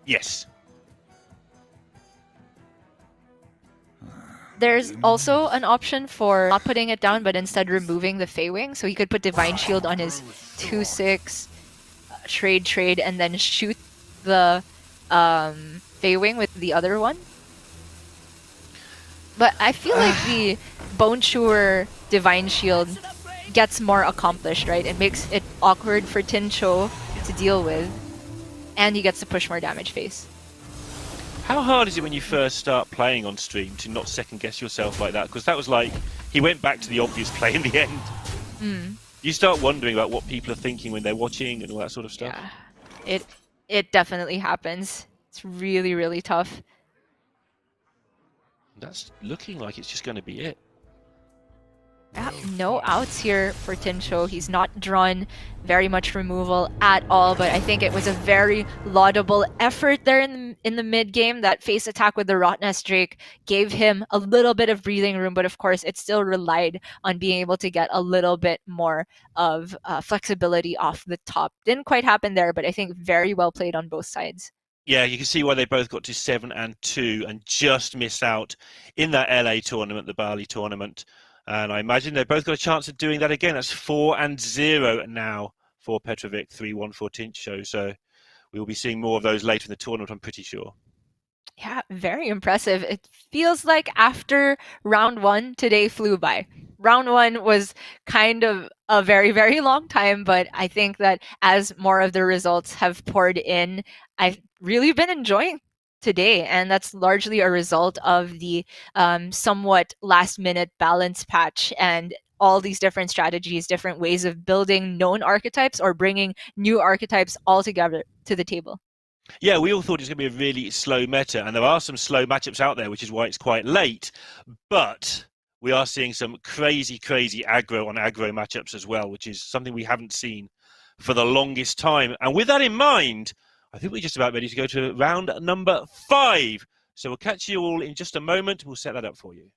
Yes. There's also an option for not putting it down, but instead removing the Fey Wing. So he could put Divine Shield on his 2/6, trade, and then shoot the Fey Wing with the other one. But I feel like the Bone Chewer Divine Shield gets more accomplished, right? It makes it awkward for Tincho to deal with, and he gets to push more damage face. How hard is it when you first start playing on stream to not second guess yourself like that? Because that was like, he went back to the obvious play in the end. You start wondering about what people are thinking when they're watching and all that sort of stuff. Yeah, it definitely happens. It's really, really tough. That's looking like it's just going to be it. Yeah, no outs here for Tincho. He's not drawn very much removal at all, but I think it was a very laudable effort there in the mid game. That face attack with the Rotnest Drake gave him a little bit of breathing room, but of course it still relied on being able to get a little bit more of flexibility off the top. Didn't quite happen there, but I think very well played on both sides. Yeah, you can see why they both got to 7 and 2 and just missed out in that LA tournament, the Bali tournament. And I imagine they both got a chance of doing that again. That's 4-0 now for Petrovic, 3-1 for Tincho. So we will be seeing more of those later in the tournament, I'm pretty sure. Yeah, very impressive. It feels like after round one, today flew by. Round one was kind of a very, very long time, but I think that as more of the results have poured in, I've really been enjoying today, and that's largely a result of the somewhat last-minute balance patch and all these different strategies, different ways of building known archetypes or bringing new archetypes all together to the table. Yeah, we all thought it was going to be a really slow meta, and there are some slow matchups out there, which is why it's quite late. But we are seeing some crazy aggro on aggro matchups as well, which is something we haven't seen for the longest time. And with that in mind, I think we're just about ready to go to round number 5. So we'll catch you all in just a moment. We'll set that up for you.